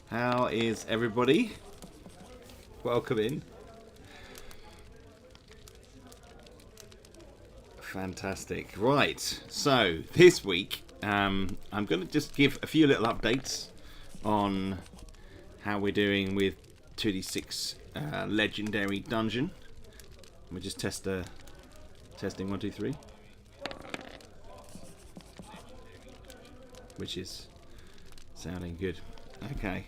How is everybody? Welcome in. Fantastic. Right, so this week I'm going to just give a few little updates on how we're doing with 2d6 Legendary Dungeon. Let me just testing 1, 2, 3. Which is sounding good. Okay.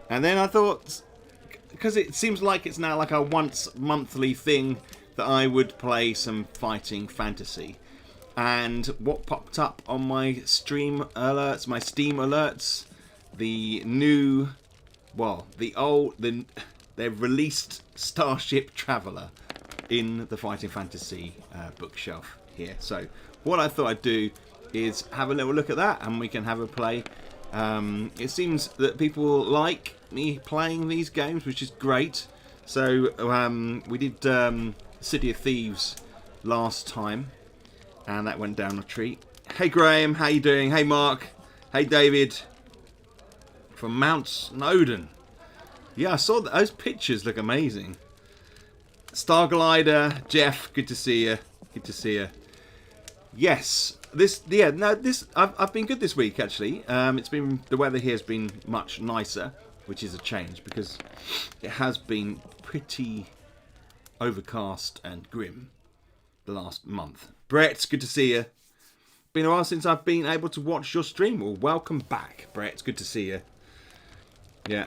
And then I thought, because it seems like it's now like a once monthly thing, that I would play some fighting fantasy. And what popped up on my stream alerts, my Steam alerts, the new, they've released Starship Traveller in the fighting fantasy bookshelf here. So what I thought I'd do is have a little look at that, and we can have a play. It seems that people like me playing these games, which is great. So we did City of Thieves last time, and that went down a treat. Hey Graham, how you doing? Hey Mark, hey David from Mount Snowdon. Yeah, I saw that. Those pictures look amazing. Starglider, Jeff, good to see you. Good to see you. Yes, I've been good this week actually. The weather here has been much nicer, which is a change because it has been pretty overcast and grim the last month. Brett, good to see you. Been a while since I've been able to watch your stream. Well, welcome back, Brett. Good to see you. Yeah.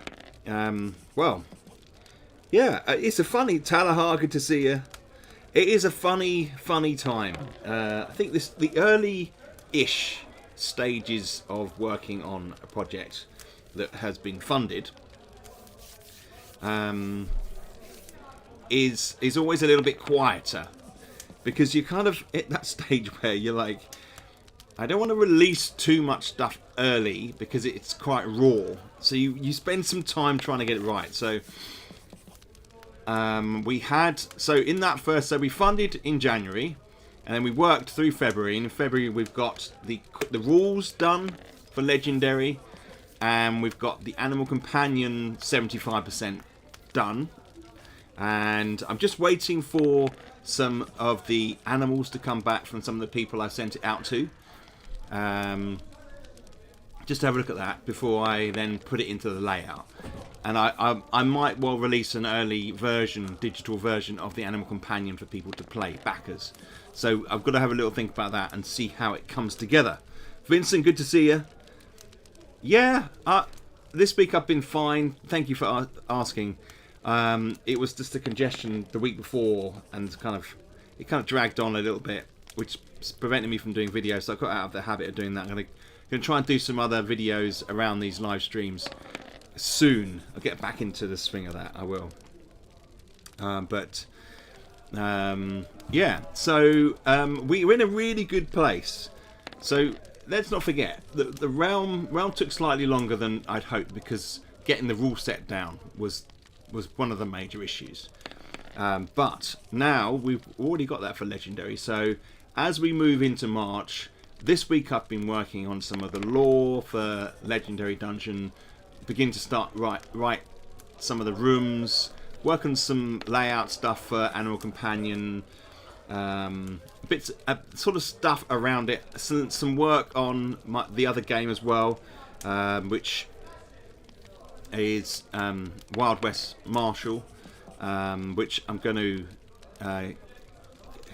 It's a funny Talahar. Good to see you. It is a funny time. I think the early-ish stages of working on a project that has been funded is always a little bit quieter, because you're kind of at that stage where you're like, I don't want to release too much stuff early because it's quite raw. So you spend some time trying to get it right. So we funded in January, and then we worked through February. And in February we've got the rules done for Legendary, and we've got the Animal Companion 75% done. And I'm just waiting for some of the animals to come back from some of the people I've sent it out to. Just to have a look at that before I then put it into the layout. And I might well release an early digital version of the Animal Companion for people to play, backers. So I've got to have a little think about that and see how it comes together. Vincent, good to see you. Yeah, this week I've been fine. Thank you for asking. It was just the congestion the week before, and it kind of dragged on a little bit, which prevented me from doing videos. So I got out of the habit of doing that. I'm going to try and do some other videos around these live streams soon. I'll get back into the swing of that. I will. So we're in a really good place. So let's not forget that the realm took slightly longer than I'd hoped, because getting the rule set down was one of the major issues. But now we've already got that for Legendary. So as we move into March, this week I've been working on some of the lore for Legendary Dungeon, begin to start write some of the rooms, work on some layout stuff for Animal Companion, bits sort of stuff around it, some work on the other game as well, which is Wild West Marshall, which I'm going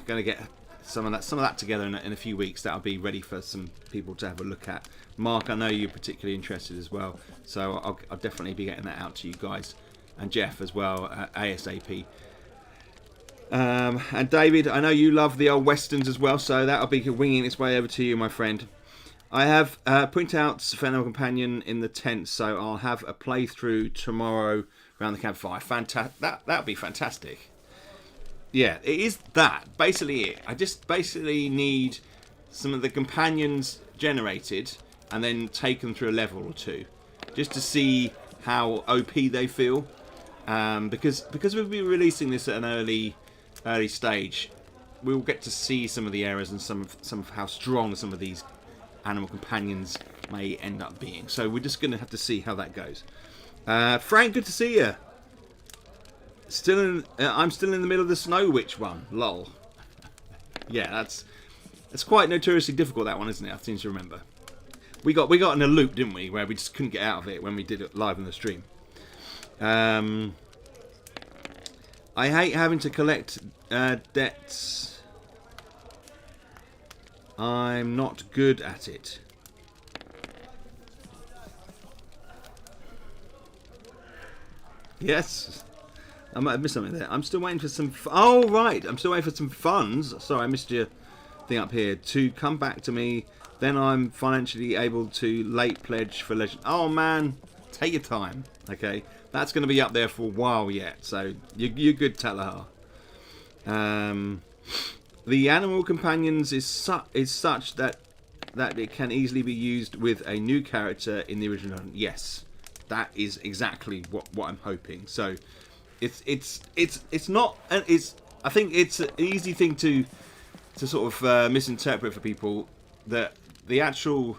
to get some of that together in a few weeks. That'll be ready for some people to have a look at. Mark, I know you're particularly interested as well, so I'll definitely be getting that out to you guys, and Jeff as well, ASAP. And David, I know you love the old westerns as well, so that'll be winging its way over to you, my friend. I have printouts for Animal Companion in the tent, so I'll have a playthrough tomorrow around the campfire. That'll be fantastic. Yeah, it is that. Basically it. I just basically need some of the companions generated and then taken through a level or two, just to see how OP they feel. Because we'll be releasing this at an early stage, we'll get to see some of the errors and some of how strong some of these Animal Companions may end up being. So we're just going to have to see how that goes. Frank, good to see you. I'm still in the middle of the Snow Witch one. Lol. Yeah, that's quite notoriously difficult, that one, isn't it? I seem to remember. We got in a loop, didn't we, where we just couldn't get out of it when we did it live on the stream. I hate having to collect debts. I'm not good at it. Yes. I might have missed something there. I'm still waiting for some... Oh, right. I'm still waiting for some funds. Sorry, I missed your thing up here. To come back to me. Then I'm financially able to late pledge for Legend. Oh, man. Take your time. Okay. That's going to be up there for a while yet. So, you're good, Talahar. The animal companions is such that it can easily be used with a new character in the original. Yes. That is exactly what I'm hoping. So... It's not, and I think it's an easy thing to sort of misinterpret for people, that the actual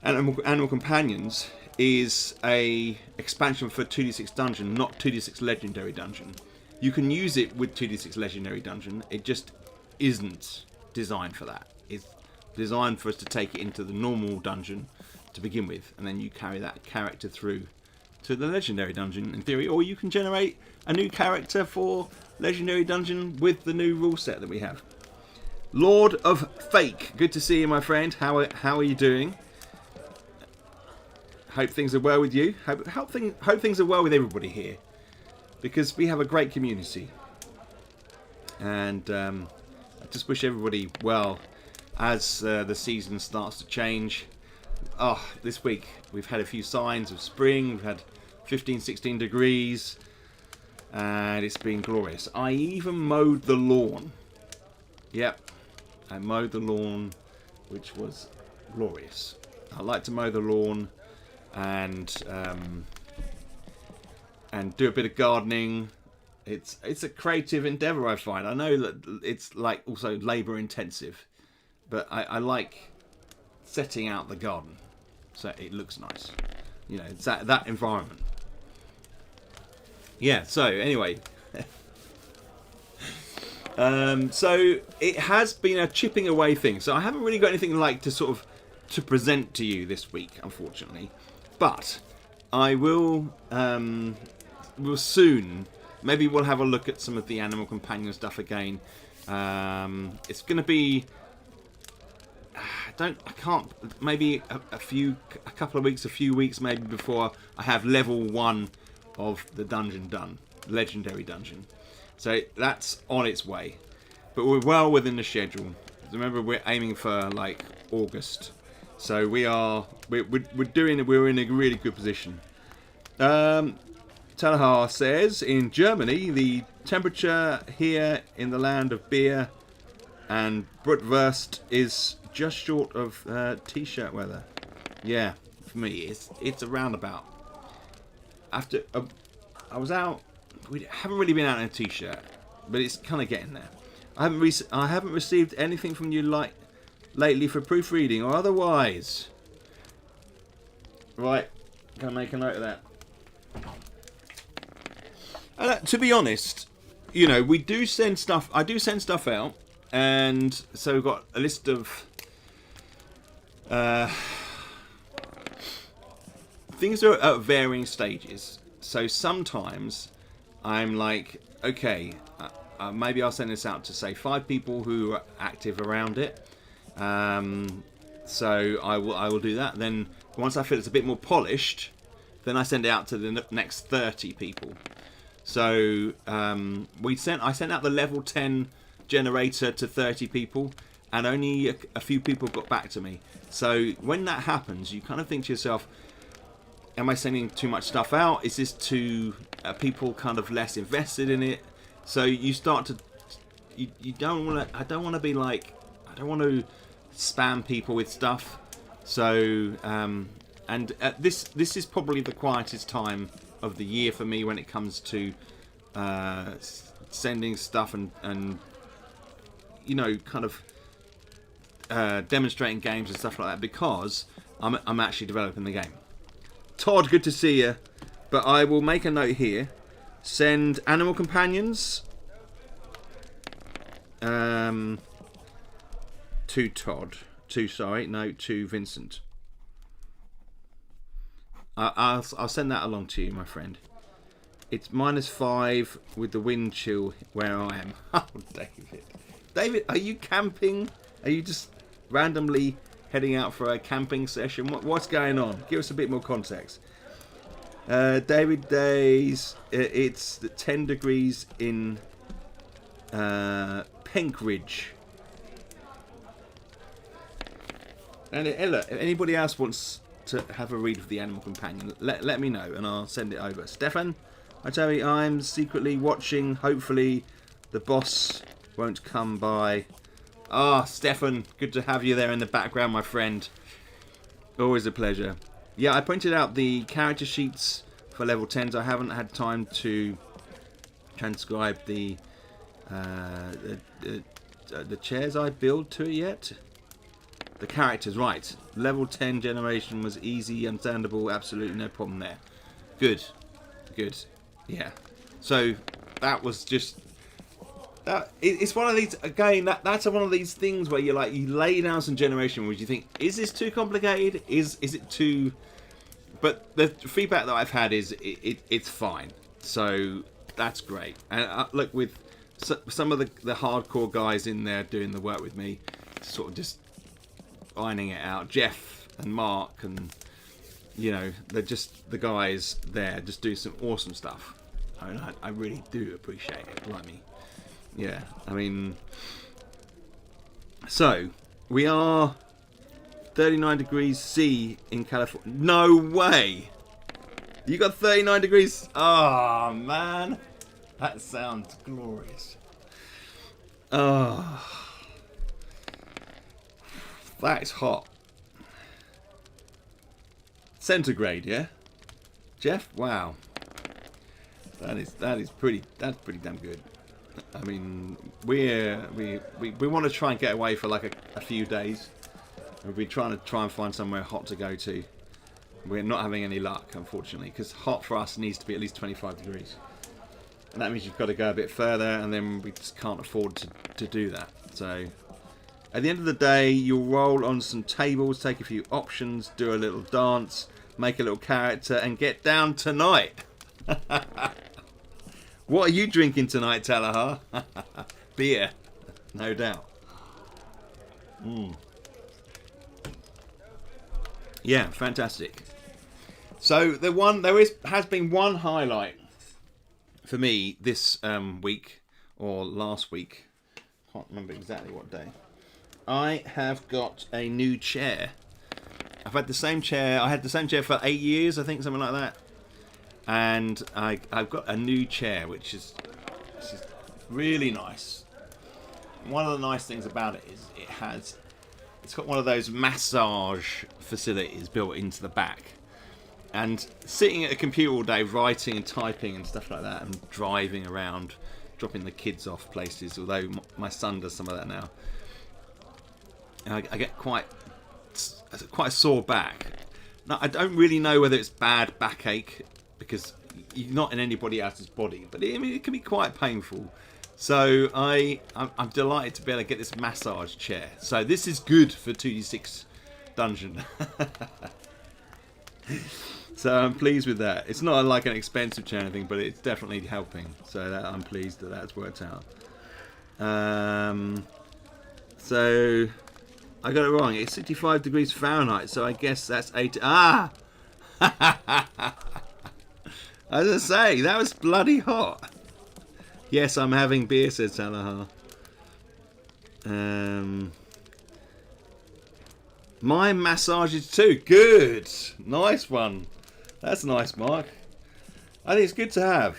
animal companions is a expansion for 2d6 dungeon, not 2d6 legendary dungeon. You can use it with 2d6 legendary dungeon. It just isn't designed for that. It's designed for us to take it into the normal dungeon to begin with, and then you carry that character through to the legendary dungeon in theory, or you can generate a new character for legendary dungeon with the new rule set that we have. Lord of Fake, good to see you, my friend. How are you doing? Hope things are well with you. Hope things are well with everybody here, because we have a great community, and I just wish everybody well as the season starts to change. Oh, this week we've had a few signs of spring. We've had 15, 16 degrees, and it's been glorious. I even mowed the lawn. Yep, I mowed the lawn, which was glorious. I like to mow the lawn and do a bit of gardening. It's a creative endeavour, I find. I know that it's like also labour intensive, but I like setting out the garden so it looks nice. You know, it's that environment. Yeah, so anyway. So it has been a chipping away thing. So I haven't really got anything like to sort of to present to you this week, unfortunately. But I will soon. Maybe we'll have a look at some of the animal companion stuff again. It's going to be. I can't. Maybe a couple of weeks, a few weeks, maybe before I have level 1 of the dungeon done, legendary dungeon. So that's on its way, but we're well within the schedule. Remember, we're aiming for like August, so we're in a really good position. Talahar says in Germany the temperature here in the land of beer and Bratwurst is just short of t-shirt weather. Yeah, for me it's around about. After I was out, we haven't really been out in a t-shirt, but it's kind of getting there. I haven't received anything from you lately for proofreading or otherwise. Right, gonna make a note of that. And to be honest, you know, we do send stuff. I do send stuff out, and so we've got a list of things are at varying stages. So sometimes I'm like, okay, maybe I'll send this out to say 5 people who are active around it. So I will do that. Then once I feel it's a bit more polished, then I send it out to the next 30 people. So I sent out the level 10 generator to 30 people, and only a few people got back to me. So when that happens, you kind of think to yourself, am I sending too much stuff out? Is this too people kind of less invested in it? So you start to you don't want to. I don't want to be like, I don't want to spam people with stuff. So and this is probably the quietest time of the year for me when it comes to sending stuff and you know, kind of demonstrating games and stuff like that, because I'm actually developing the game. Todd, good to see you. But I will make a note here. Send animal companions to Todd. To Vincent. I'll send that along to you, my friend. It's -5 with the wind chill where I am. Oh, David. David, are you camping? Are you just randomly heading out for a camping session? What's going on? Give us a bit more context. David Days, it's 10 degrees in Penkridge. And look, if anybody else wants to have a read of the Animal Companion, let me know and I'll send it over. Stefan, I tell you, I'm secretly watching. Hopefully the boss won't come by. Ah, Stefan, good to have you there in the background, my friend. Always a pleasure. Yeah, I printed out the character sheets for level 10s. I haven't had time to transcribe the chairs I build to it yet. The characters, right. Level 10 generation was easy, understandable, absolutely no problem there. Good. Good. Yeah. So, that was just... It's one of these, again, that's one of these things where you lay down some generation where you think, is this too complicated? Is it too... But the feedback that I've had is it's fine. So, that's great. And look, with some of the hardcore guys in there doing the work with me, sort of just ironing it out. Jeff and Mark and, you know, they're just the guys there just do some awesome stuff. I mean, I really do appreciate it, like me. Yeah, I mean, so we are 39 degrees C in California. No way! You got 39 degrees? Oh, man. That sounds glorious. Oh. That is hot. Centigrade, yeah? Jeff? Wow. That's pretty damn good. I mean, we want to try and get away for like a few days. We've been trying to find somewhere hot to go to. We're not having any luck, unfortunately, because hot for us needs to be at least 25 degrees. And that means you've got to go a bit further, and then we just can't afford to do that. So, at the end of the day, you'll roll on some tables, take a few options, do a little dance, make a little character, and get down tonight. What are you drinking tonight, Talaha? Beer, no doubt. Yeah, fantastic. So has been one highlight for me this week or last week. Can't remember exactly what day. I have got a new chair. I've had the same chair. I had the same chair for 8 years, I think, something like that. And I've got a new chair, which is really nice. One of the nice things about it is it's got one of those massage facilities built into the back. And sitting at a computer all day, writing and typing and stuff like that, and driving around, dropping the kids off places, although my son does some of that now. And I get quite a sore back. Now, I don't really know whether it's bad backache, because you're not in anybody else's body, but it can be quite painful. So I'm delighted to be able to get this massage chair. So this is good for 2D6 Dungeon. So I'm pleased with that. It's not like an expensive chair or anything, but it's definitely helping. So I'm pleased that that's worked out. So I got it wrong. It's 65 degrees Fahrenheit, so I guess that's 80. Ah! I was going to say, that was bloody hot. Yes, I'm having beer, said Salaha. My massages too. Good. Nice one. That's nice, Mark. I think it's good to have.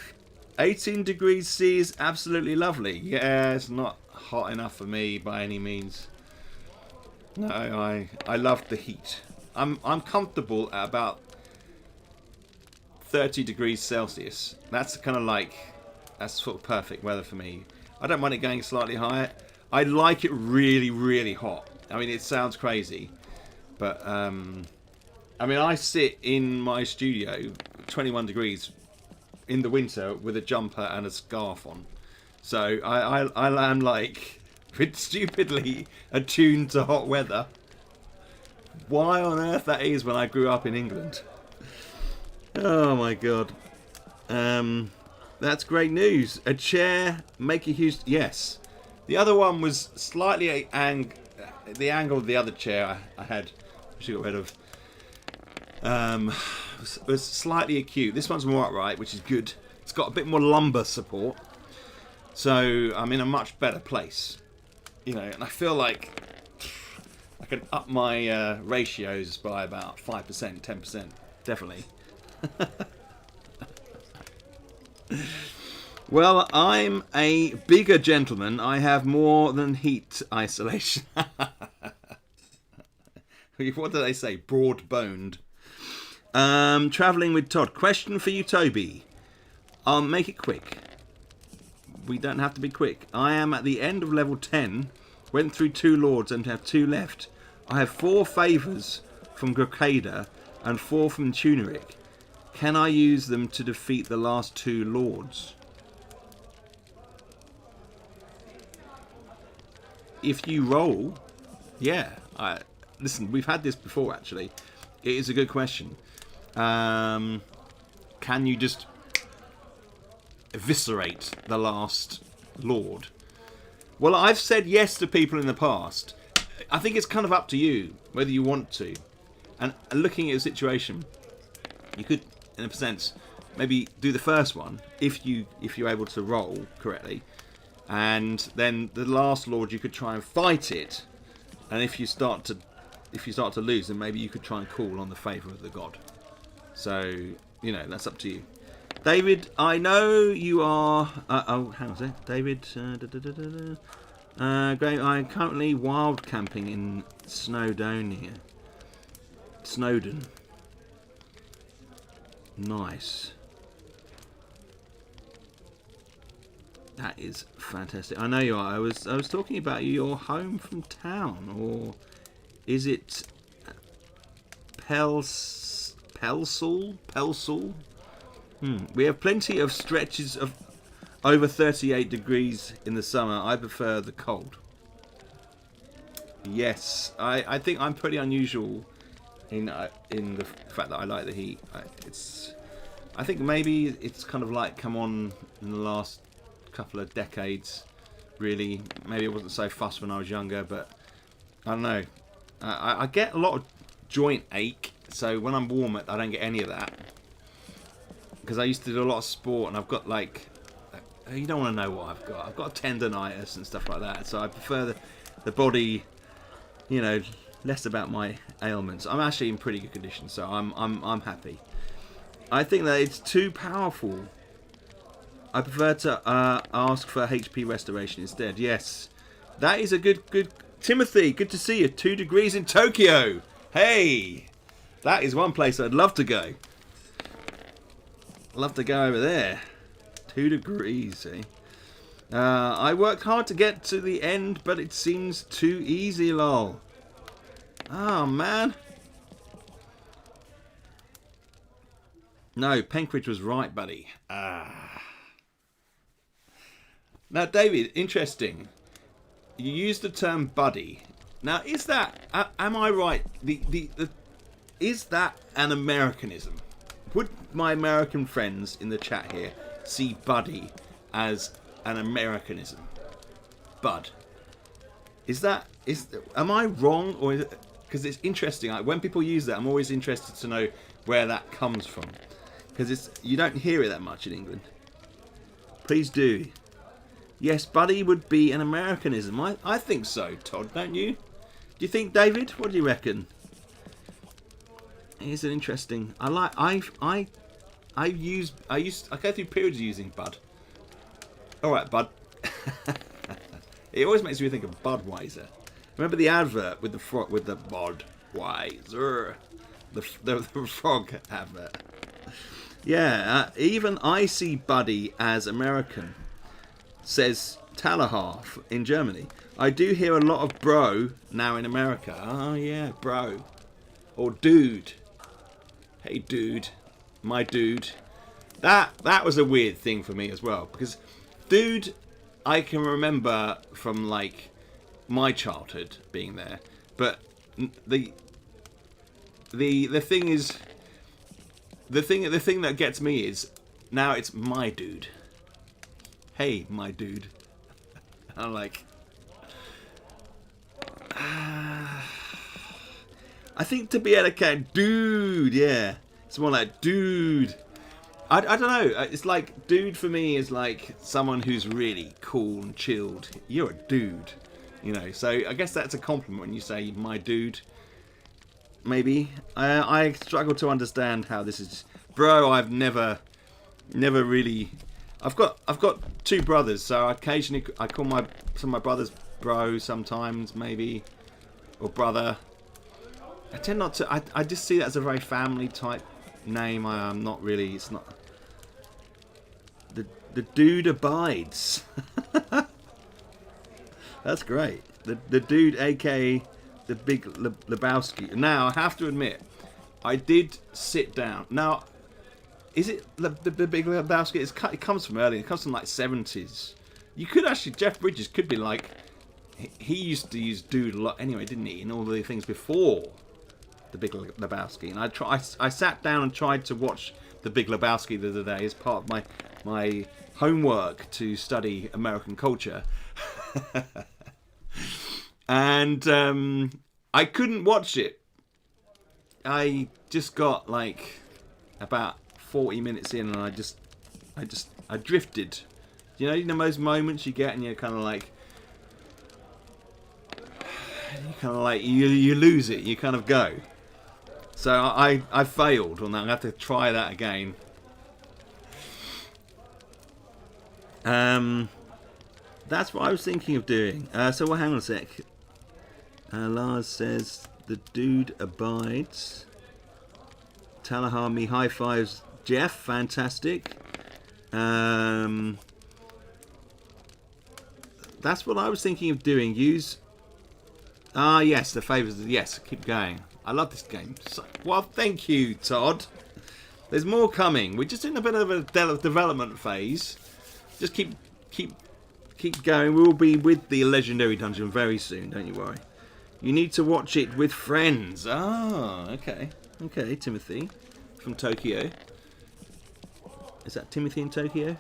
18 degrees C is absolutely lovely. Yeah, it's not hot enough for me by any means. No, I love the heat. I'm comfortable at about 30 degrees Celsius. That's kind of like, that's sort of perfect weather for me. I don't mind it going slightly higher. I like it really, really hot. I mean, it sounds crazy, but I mean, I sit in my studio, 21 degrees in the winter with a jumper and a scarf on. So I am like stupidly attuned to hot weather. Why on earth that is when I grew up in England? Oh my god. That's great news. A chair, make a huge... Yes. The other one was slightly the angle of the other chair I had, which I got rid of, was slightly acute. This one's more upright, which is good. It's got a bit more lumbar support. So I'm in a much better place. You know, and I feel like I can up my ratios by about 5%, 10%. Definitely. Well, I'm a bigger gentleman. I have more than heat isolation. What did they say? Broad-boned. Travelling with Todd. Question for you, Toby. I'll make it quick. We don't have to be quick. I am at the end of level 10. Went through 2 lords and have 2 left. I have 4 favours from Grokada and 4 from Tuneric. Can I use them to defeat the last 2 lords? If you roll, yeah. Listen, we've had this before, actually. It is a good question. Can you just eviscerate the last lord? Well, I've said yes to people in the past. I think it's kind of up to you whether you want to. And looking at the situation, you could, in a sense, maybe do the first one if you're able to roll correctly, and then the last lord you could try and fight it. And if you start to lose, then maybe you could try and call on the favour of the god. So you know, that's up to you. David, I know you are... hang on a sec. David... I'm currently wild camping in Snowdonia. Snowdon. Nice. That is fantastic. I know you are. I was talking about your home from town, or is it Pelsall? We have plenty of stretches of over 38 degrees in the summer. I prefer the cold. Yes, I think I'm pretty unusual in the fact that I like the heat. I think maybe it's kind of like come on in the last couple of decades. Really, maybe I wasn't so fussed when I was younger, but I don't know. I get a lot of joint ache, so when I'm warm, I don't get any of that. Because I used to do a lot of sport, and I've got like, you don't want to know what I've got. I've got tendonitis and stuff like that, so I prefer the body, you know, less about my ailments. I'm actually in pretty good condition, so I'm happy. I think that it's too powerful. I prefer to ask for HP restoration instead. Yes, that is a good. Timothy, good to see you. 2 degrees in Tokyo. Hey, that is one place I'd love to go. Love to go over there. 2 degrees, eh? I worked hard to get to the end, but it seems too easy, lol. Oh, man. No, Penkridge was right, buddy. Now, David, interesting. You used the term buddy. Now, is that... am I right? Is that an Americanism? Would my American friends in the chat here see buddy as an Americanism? Bud. Am I wrong, or is it... Because it's interesting. When people use that, I'm always interested to know where that comes from. Because you don't hear it that much in England. Please do. Yes, buddy would be an Americanism. I think so, Todd, don't you? Do you think, David? What do you reckon? It's an interesting... I go through periods of using bud. Alright, bud. It always makes me think of Budweiser. Remember the advert with the Budweiser? The frog advert. Yeah, even I see buddy as American, says Talahalf in Germany. I do hear a lot of bro now in America. Oh yeah, bro. Or dude. Hey, dude. My dude. That was a weird thing for me as well. Because, dude, I can remember from, like, my childhood being there. But the thing is... The thing that gets me is... Now it's my dude. Hey, my dude. I'm like... I think to be able to get dude, yeah. It's more like dude. I don't know. It's like dude for me is like someone who's really cool and chilled. You're a dude, you know. So I guess that's a compliment when you say my dude. Maybe I struggle to understand how this is, bro. I've never really. I've got 2 brothers, so occasionally I call some of my brothers bro sometimes, maybe, or brother. I tend not to. I just see that as a very family type name. I'm not really. It's not. The dude abides. That's great. The dude, aka the Big Lebowski. Now I have to admit, I did sit down. Now, is it the Big Lebowski? It comes from earlier. It comes from like 70s. You could actually, Jeff Bridges could be like. He used to use dude a lot anyway, didn't he? In all the things before the Big Lebowski, and I sat down and tried to watch the Big Lebowski the other day as part of my homework to study American culture, and I couldn't watch it. I just got like about 40 minutes in, and I drifted. You know those moments you get, and you're kind of like. You lose it. You kind of go. So I failed on that. I have to try that again. That's what I was thinking of doing. So well, hang on a sec. Lars says the dude abides. Talahami high fives. Jeff, fantastic. That's what I was thinking of doing. Use. Yes, the favours. Yes, keep going. I love this game. Well, thank you, Todd. There's more coming. We're just in a bit of a development phase. Just keep going. We'll be with the Legendary Dungeon very soon. Don't you worry. You need to watch it with friends. Okay. Okay, Timothy from Tokyo. Is that Timothy in Tokyo?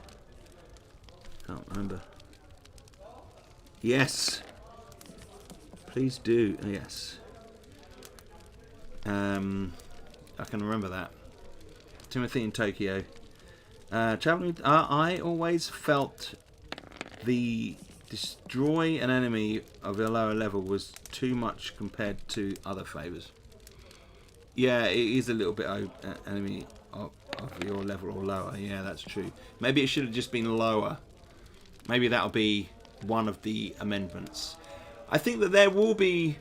Can't remember. Yes. Please do. Yes. I can remember that. Timothy in Tokyo. Traveling. I always felt the destroy an enemy of a lower level was too much compared to other favours. Yeah, it is a little bit enemy of your level or lower. Yeah, that's true. Maybe it should have just been lower. Maybe that'll be one of the amendments. I think that there will be...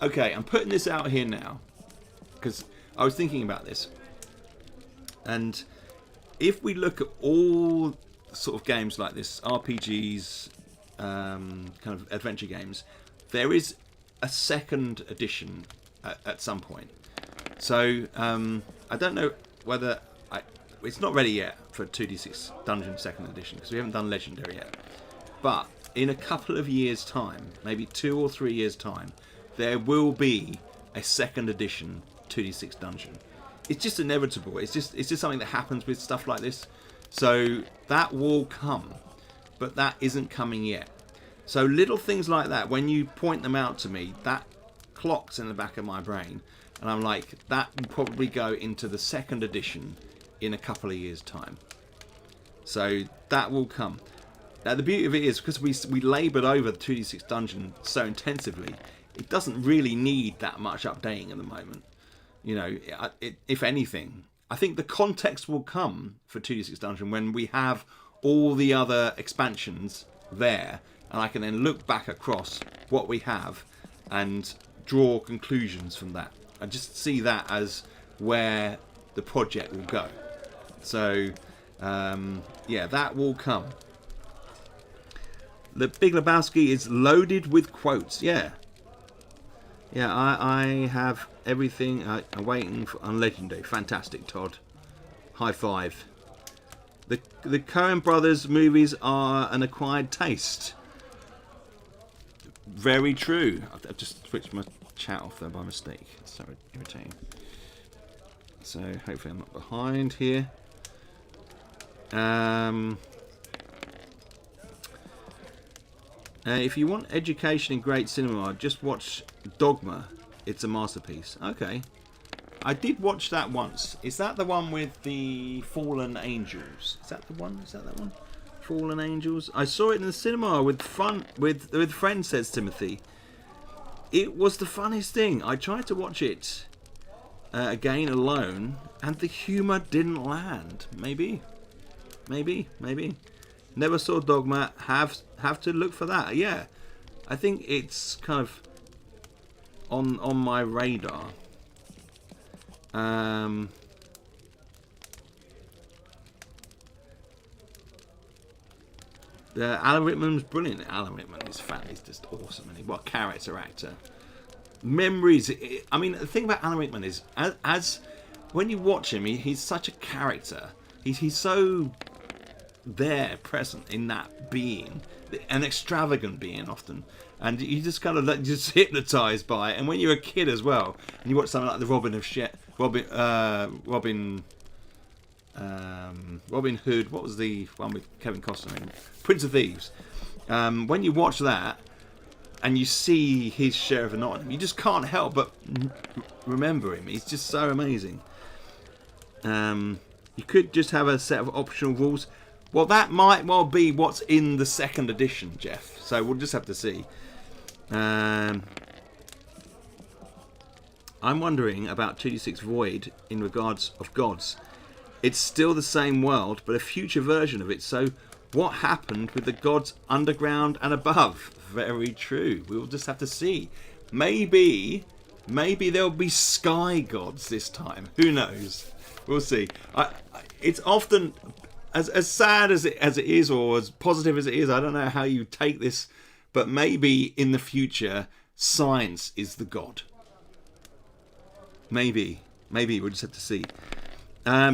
Okay, I'm putting this out here now because I was thinking about this. And if we look at all sort of games like this, RPGs, kind of adventure games, there is a second edition at some point. So I don't know whether... it's not ready yet for 2D6 Dungeon 2nd edition because we haven't done Legendary yet. But in a couple of years' time, maybe 2 or 3 years' time, there will be a 2nd edition 2D6 Dungeon. It's just inevitable. It's just something that happens with stuff like this. So that will come, but that isn't coming yet. So little things like that, when you point them out to me, that clocks in the back of my brain, and I'm like, that will probably go into the 2nd edition in a couple of years' time. So that will come. Now the beauty of it is because we laboured over the 2D6 Dungeon so intensively, it doesn't really need that much updating at the moment. You know, if anything, I think the context will come for 2D6 Dungeon when we have all the other expansions there, and I can then look back across what we have and draw conclusions from that. I just see that as where the project will go. So, yeah, that will come. The Big Lebowski is loaded with quotes. Yeah. Yeah, I have everything I'm waiting for on Legendary. Fantastic, Todd. High five. The Coen brothers movies are an acquired taste. Very true. I've just switched my chat off there by mistake. It's so irritating. So hopefully I'm not behind here. If you want education in great cinema, just watch Dogma. It's a masterpiece. Okay. I did watch that once. Is that the one with the fallen angels? Is that the one? Is that one? Fallen Angels? I saw it in the cinema with friends, says Timothy. It was the funniest thing. I tried to watch it again alone, and the humour didn't land. Maybe. Never saw Dogma. Have to look for that. Yeah, I think it's kind of on my radar. Alan Rickman's brilliant. Alan Rickman is he's just awesome. And what a character actor. Memories. I mean, the thing about Alan Rickman is, as when you watch him, he's such a character. He's so there, present in that being, an extravagant being often, and you just kind of just hypnotized by it. And when you're a kid as well, and you watch something like the Robin Hood. What was the one with Kevin Costner in Prince of Thieves? When you watch that and you see his Sheriff of Nottingham, you just can't help but remember him. He's just so amazing. You could just have a set of optional rules. Well, that might well be what's in the second edition, Jeff. So we'll just have to see. I'm wondering about 2D6 Void in regards of gods. It's still the same world, but a future version of it. So what happened with the gods underground and above? Very true. We'll just have to see. Maybe there'll be sky gods this time. Who knows? We'll see. It's often as sad as it is, or as positive as it is. I don't know how you take this, but maybe in the future, science is the god. Maybe we'll just have to see.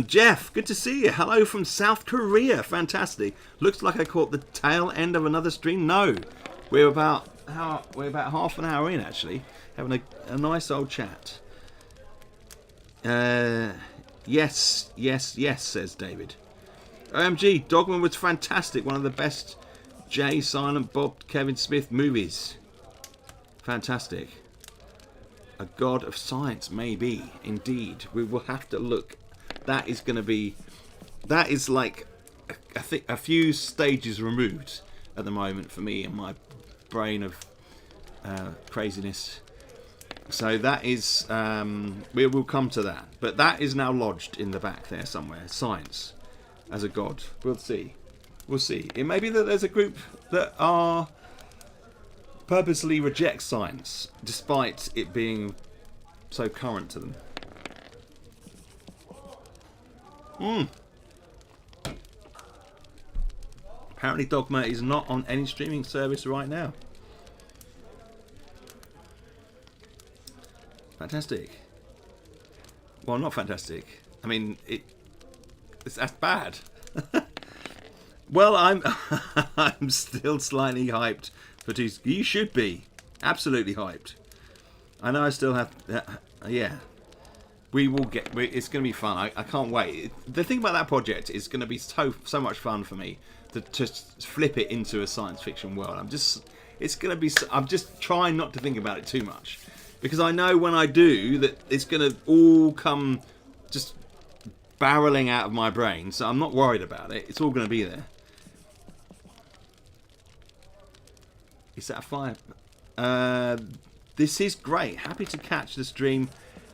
Jeff, good to see you. Hello from South Korea. Fantastic. Looks like I caught the tail end of another stream. No, we're about half an hour in, actually, having a nice old chat. Yes, says David. OMG, Dogma was fantastic. One of the best Jay, Silent Bob, Kevin Smith movies. Fantastic. A god of science, maybe. Indeed. We will have to look. That is going to be... That is like, I think, a few stages removed at the moment for me and my brain of craziness. So that is... we will come to that. But that is now lodged in the back there somewhere. Science as a god. We'll see. It may be that there's a group that are... purposely reject science, despite it being so current to them. Apparently Dogma is not on any streaming service right now. Fantastic. Well, not fantastic. I mean, that's bad. Well, I'm still slightly hyped. But you should be absolutely hyped. I know I still have... yeah. We will get... It's going to be fun. I can't wait. The thing about that project is going to be so much fun for me to just flip it into a science fiction world. I'm just trying not to think about it too much. Because I know when I do that it's going to all come just barreling out of my brain. So I'm not worried about it. It's all going to be there. Is that a fire? This is great. Happy to catch the stream.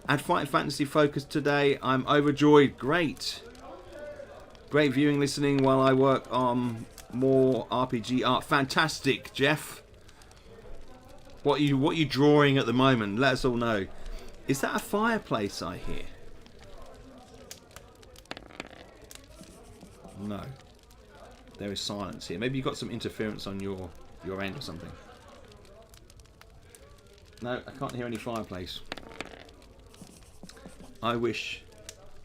And Fighting Fantasy focus today. I'm overjoyed. Great viewing, listening while I work on more RPG art. Fantastic, Jeff. What are you drawing at the moment? Let us all know. Is that a fireplace I hear? No. There is silence here. Maybe you've got some interference on your end or something. No, I can't hear any fireplace. I wish.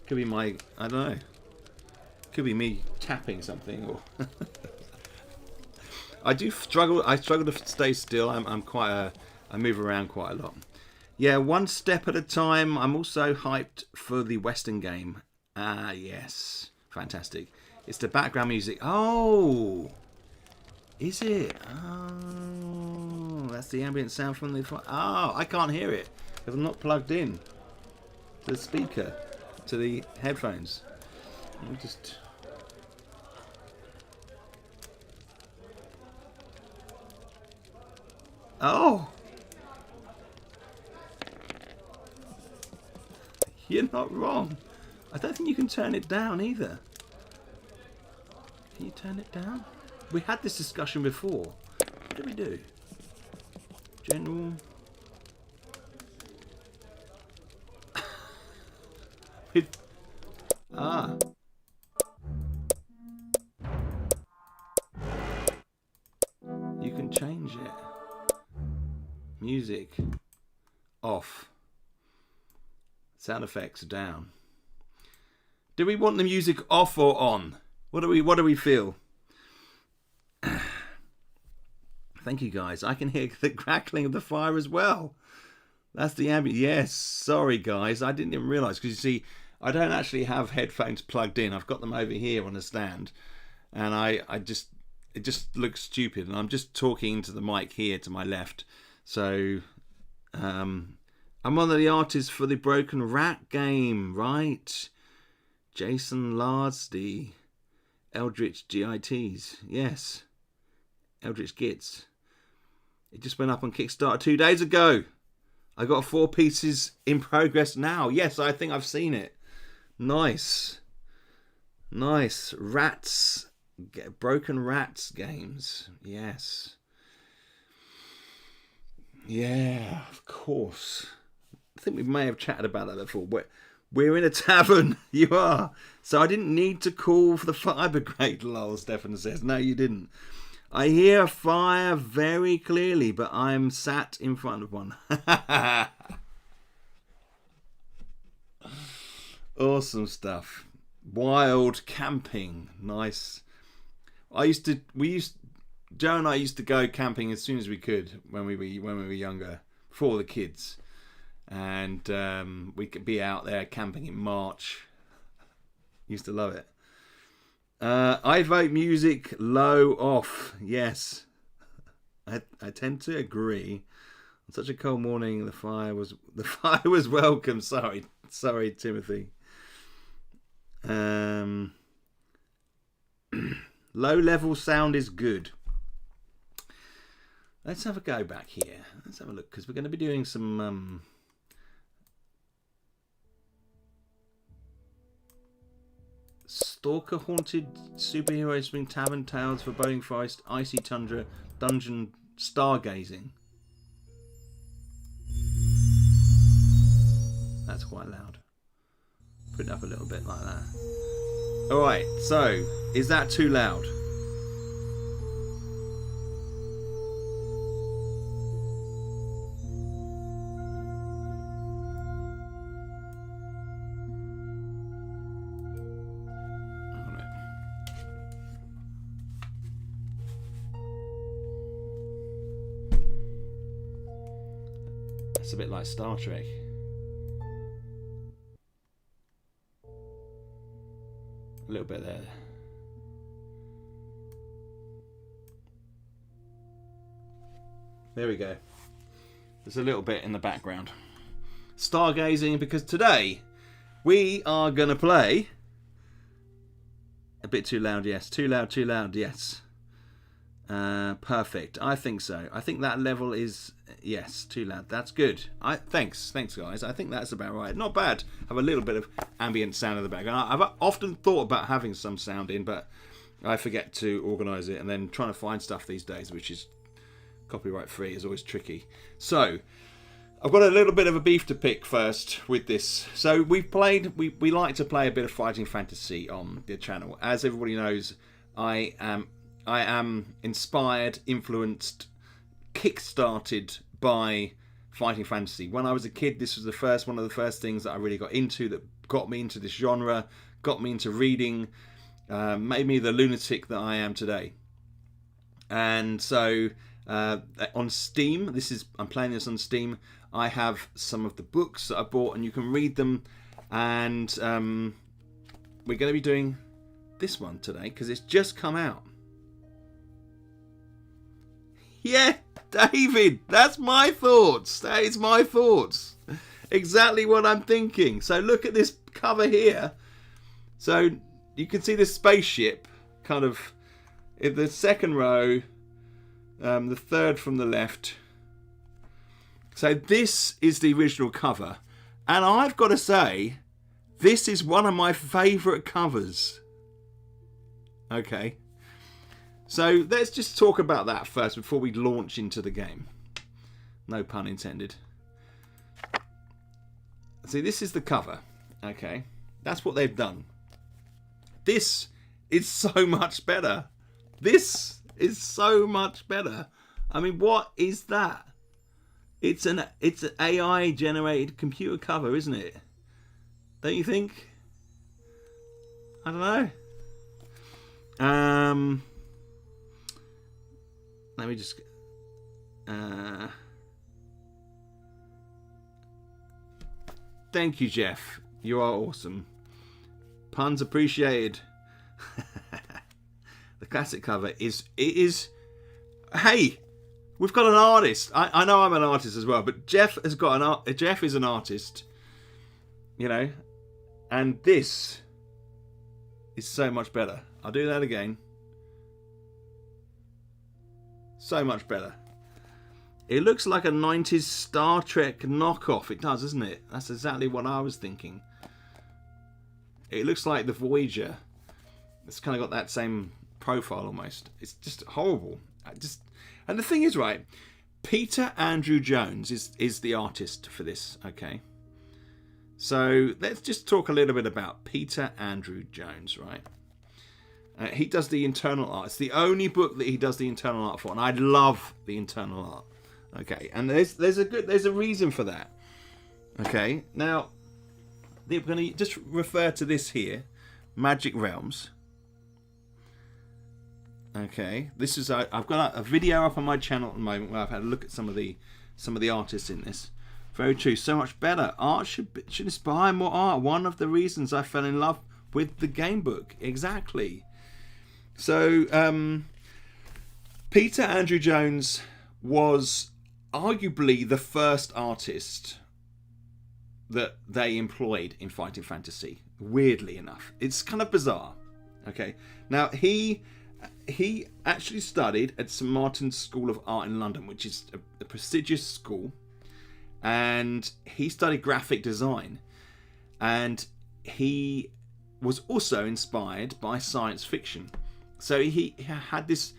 Could be my, I don't know. Could be me tapping something, or I struggle to stay still. I'm quite I move around quite a lot. Yeah, one step at a time. I'm also hyped for the Western game. Ah, yes, fantastic. It's the background music. Oh, is it? Oh, that's the ambient sound from the. Oh, I can't hear it because I'm not plugged in to the speaker, to the headphones. Let me just. Oh, you're not wrong. I don't think you can turn it down either. Can you turn it down? We had this discussion before. What did we do? General. Ah. You can change it. Music off. Sound effects down. Do we want the music off or on? What do we feel? Thank you guys. I can hear the crackling of the fire as well. That's the ambient. Yes. Sorry guys. I didn't even realise, because you see, I don't actually have headphones plugged in. I've got them over here on a stand, and it just looks stupid, and I'm just talking into the mic here to my left. So I'm one of the artists for the Broken Rat game, right? Jason Lardsty, Eldritch GITs, yes, Eldritch Gits. It just went up on Kickstarter 2 days ago. I got 4 pieces in progress now. Yes, I think I've seen it. Nice. Rats, Broken Rats games. Yes. Yeah, of course. I think we may have chatted about that before. We're in a tavern. You are. So I didn't need to call for the fire brigade, lol, Stefan says. No, you didn't. I hear a fire very clearly, but I'm sat in front of one. Awesome stuff. Wild camping. Nice. Joe and I used to go camping as soon as we could when we were younger, before the kids. And we could be out there camping in March. Used to love it. I vote music low off. Yes, I tend to agree. On such a cold morning, the fire was welcome. Sorry, Timothy. Low level sound is good. Let's have a go back here. Let's have a look, because we're going to be doing some Stalker Haunted Superhero Spring Tavern Tales for Foreboding Forest Icy Tundra Dungeon Stargazing. That's quite loud. Put it up a little bit like that. Alright, so is that too loud? It's a bit like Star Trek. A little bit there. There we go. There's a little bit in the background. Stargazing, because today we are going to play... A bit too loud, yes. Too loud, yes. Perfect. I think so. I think that level is... Yes, too loud. That's good. Thanks guys. I think that's about right. Not bad. Have a little bit of ambient sound in the background. I've often thought about having some sound in, but I forget to organise it, and then trying to find stuff these days, which is copyright free, is always tricky. So I've got a little bit of a beef to pick first with this. So we like to play a bit of fighting fantasy on the channel. As everybody knows, I am inspired, influenced, kickstarted by fighting fantasy. When I was a kid, this was one of the first things that I really got into, that got me into this genre, got me into reading, made me the lunatic that I am today. And so on Steam, I'm playing this on Steam. I have some of the books that I bought, and you can read them. And we're going to be doing this one today because it's just come out. Yeah, David, that's my thoughts. That is my thoughts. Exactly what I'm thinking. So look at this cover here. So you can see the spaceship kind of in the second row, the third from the left. So this is the original cover. And I've got to say, this is one of my favourite covers. Okay. So let's just talk about that first before we launch into the game. No pun intended. See, this is the cover. Okay. That's what they've done. This is so much better. This is so much better. I mean, what is that? It's an AI generated computer cover, isn't it? Don't you think? I don't know. Let me just thank you, Jeff. You are awesome. Puns appreciated. The classic cover is hey, we've got an artist. I know I'm an artist as well, but Jeff is an artist, you know, and this is so much better. I'll do that again. So much better. It looks like a 90s Star Trek knockoff. It does, doesn't it? That's exactly what I was thinking. It looks like the Voyager. It's kind of got that same profile almost. It's just horrible. And the thing is, right, Peter Andrew Jones is the artist for this, okay? So let's just talk a little bit about Peter Andrew Jones, right? He does the internal art. It's the only book that he does the internal art for, and I love the internal art. Okay, and there's a reason for that. Okay, now we're going to just refer to this here, Magic Realms. Okay, this is I've got a video up on my channel at the moment where I've had a look at some of the artists in this. Very true. So much better. Art should inspire more art. One of the reasons I fell in love with the game book. Exactly. So Peter Andrew Jones was arguably the first artist that they employed in fighting fantasy. Weirdly enough, it's kind of bizarre. Okay, now he actually studied at St Martin's School of Art in London, which is a prestigious school, and he studied graphic design, and he was also inspired by science fiction. So he had this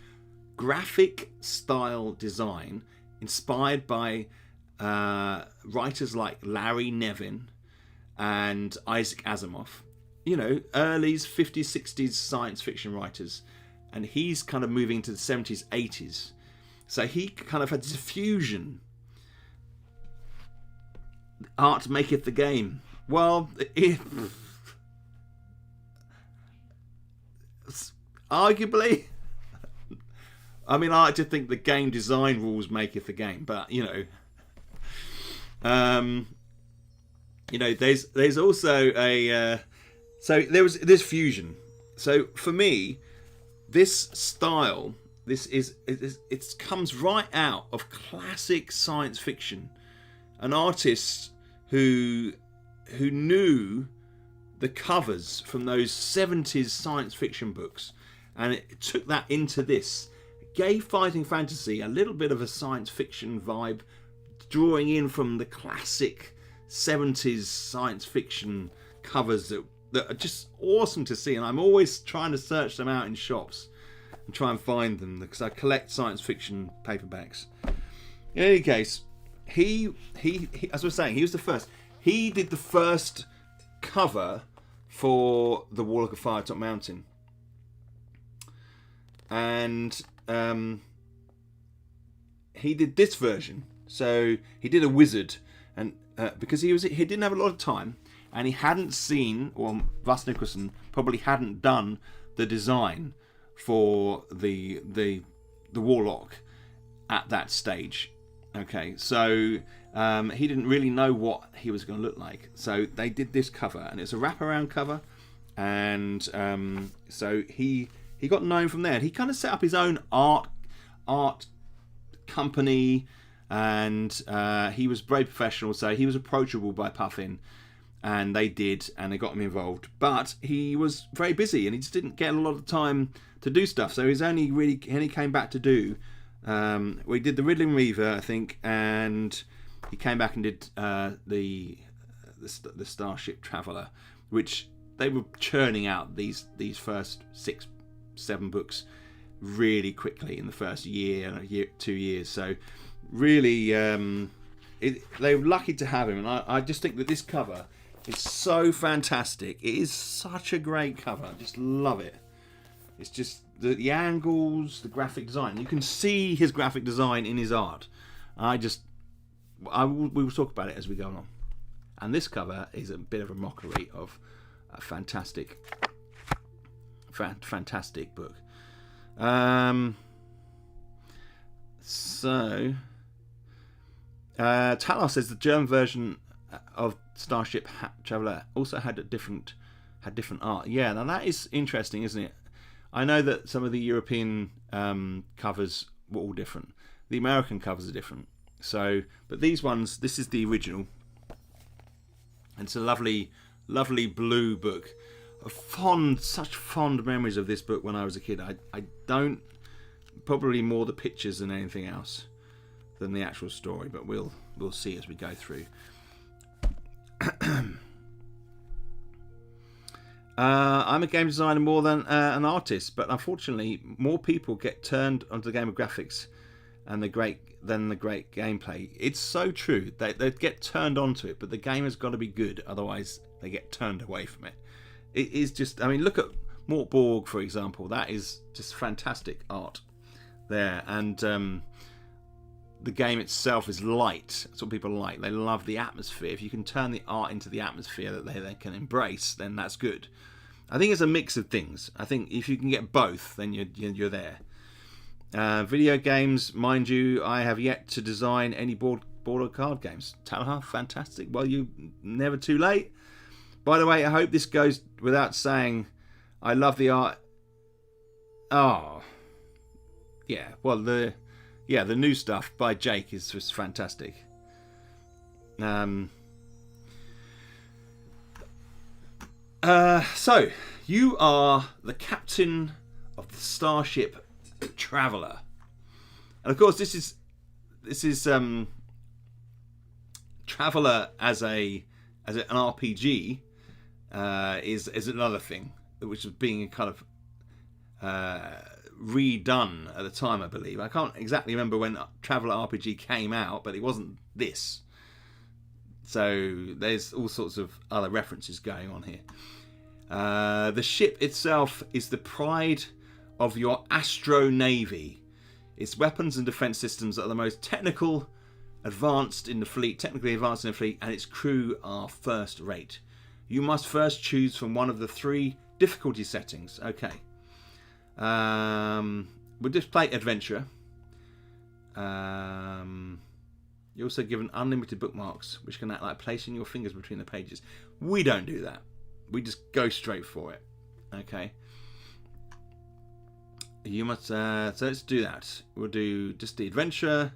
graphic style design inspired by writers like Larry Nevin and Isaac Asimov, you know, early 50s, 60s science fiction writers. And he's kind of moving to the 70s, 80s. So he kind of had this fusion. Art maketh the game. Well, arguably, I mean, I like to think the game design rules maketh the game, but you know, there's also a so there was this fusion. So for me, this style, it comes right out of classic science fiction. An artist who knew the covers from those 70s science fiction books, and it took that into this. Gave fighting fantasy a little bit of a science fiction vibe, drawing in from the classic 70s science fiction covers that are just awesome to see. And I'm always trying to search them out in shops and try and find them because I collect science fiction paperbacks. In any case, he as I was saying, he was the first. He did the first cover for The Warlock of Firetop Mountain. And he did this version. So he did a wizard, and because he didn't have a lot of time, and he hadn't seen, or Russ Nicholson probably hadn't done the design for the warlock at that stage. Okay, so he didn't really know what he was going to look like. So they did this cover, and it's a wraparound cover, and so he got known from there. And he kind of set up his own art company, and he was very professional. So he was approachable by Puffin, and they got him involved. But he was very busy, and he just didn't get a lot of time to do stuff. So he's only came back to do. We did the Riddling Reaver, I think, and he came back and did the Starship Traveller, which they were churning out these first 6-7 books really quickly in the first year, 2 years. So really, they were lucky to have him, and I just think that this cover is so fantastic. It is such a great cover. I just love it. It's just the angles, the graphic design. You can see his graphic design in his art. We will talk about it as we go along. And this cover is a bit of a mockery of a fantastic book. Talos says the German version of Starship Traveller also had different art. Yeah, now that is interesting, isn't it? I know that some of the European covers were all different. The American covers are different. So, but these ones, this is the original. And it's a lovely, lovely blue book. Such fond memories of this book when I was a kid. I don't, probably more the pictures than anything else than the actual story, but we'll see as we go through. I'm a game designer more than an artist, but unfortunately more people get turned onto the game of graphics and the great gameplay. It's so true. They get turned onto it, but the game has got to be good, otherwise they get turned away from it. It is just, I mean, look at Mort Borg, for example. That is just fantastic art there, and the game itself is light. That's what people like. They love the atmosphere. If you can turn the art into the atmosphere that they can embrace, then that's good. I think it's a mix of things. I think if you can get both, then you're there. Video games, mind you, I have yet to design any board or card games. Talaha, fantastic. Well, you never too late. By the way, I hope this goes without saying. I love the art. Oh, yeah. Well, the new stuff by Jake is just fantastic. So you are the captain of the Starship Traveller, and of course this is Traveller as an RPG is another thing which was being kind of redone at the time, I believe. I can't exactly remember when Traveller RPG came out, but it wasn't this. So there's all sorts of other references going on here. The ship itself is the pride of your Astro Navy. Its weapons and defense systems are the most technically advanced in the fleet, and its crew are first rate. You must first choose from one of the 3 difficulty settings. Okay. We'll just play adventure. You're also given unlimited bookmarks, which can act like placing your fingers between the pages. We don't do that. We just go straight for it. Okay. You must. So let's do that. We'll do just the adventure.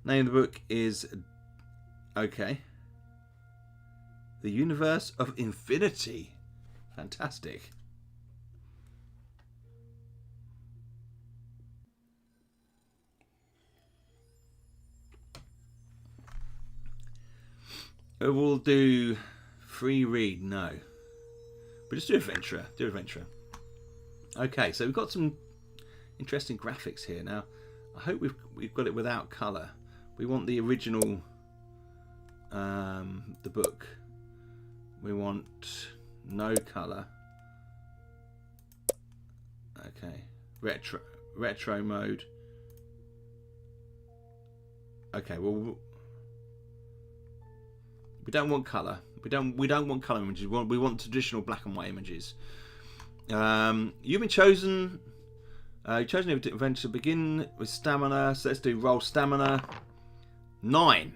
Name of the book is. Okay. The Universe of Infinity. Fantastic. We'll do free read. No. But just do adventure. Okay, so we've got some interesting graphics here. Now, I hope we've got it without colour. We want the original, the book. We want no colour. Okay, retro mode. Okay, well, we don't want colour. We don't want colour images. We want traditional black and white images. You've been chosen. You've chosen an adventure to begin with stamina. So let's do roll stamina. 9.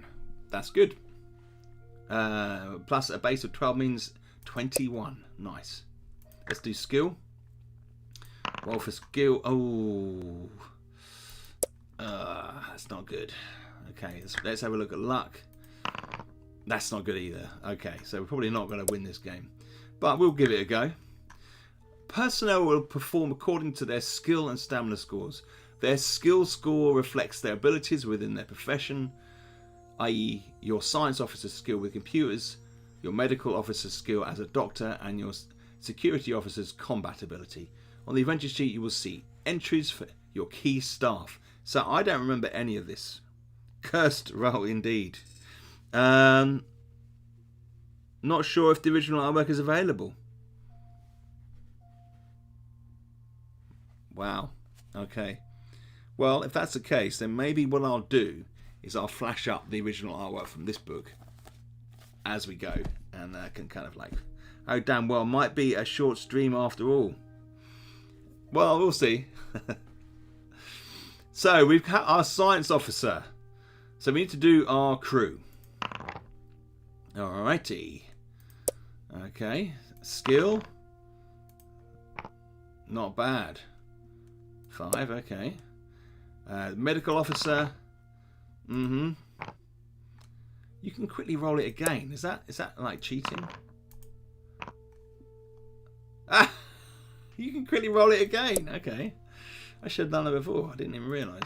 That's good. Plus a base of 12 means 21. Nice. Let's do skill. Roll for skill. Oh, that's not good. Okay, let's have a look at luck. That's not good either. Okay, so we're probably not going to win this game, but we'll give it a go. Personnel will perform according to their skill and stamina scores. Their skill score reflects their abilities within their profession, i.e. your science officer's skill with computers, your medical officer's skill as a doctor, and your security officer's combat ability. On the adventure sheet you will see entries for your key staff. So I don't remember any of this. Cursed roll indeed. Not sure if the original artwork is available. Wow. Okay. Well, if that's the case, then maybe what I'll do is I'll flash up the original artwork from this book as we go, and I can kind of like, oh damn well, might be a short stream after all. Well, we'll see. So we've got our science officer. So we need to do our crew. Alrighty. Okay. Skill. Not bad. 5. Okay. Medical officer. You can quickly roll it again. Is that like cheating? Ah, you can quickly roll it again. Okay. I should have done it before. I didn't even realise.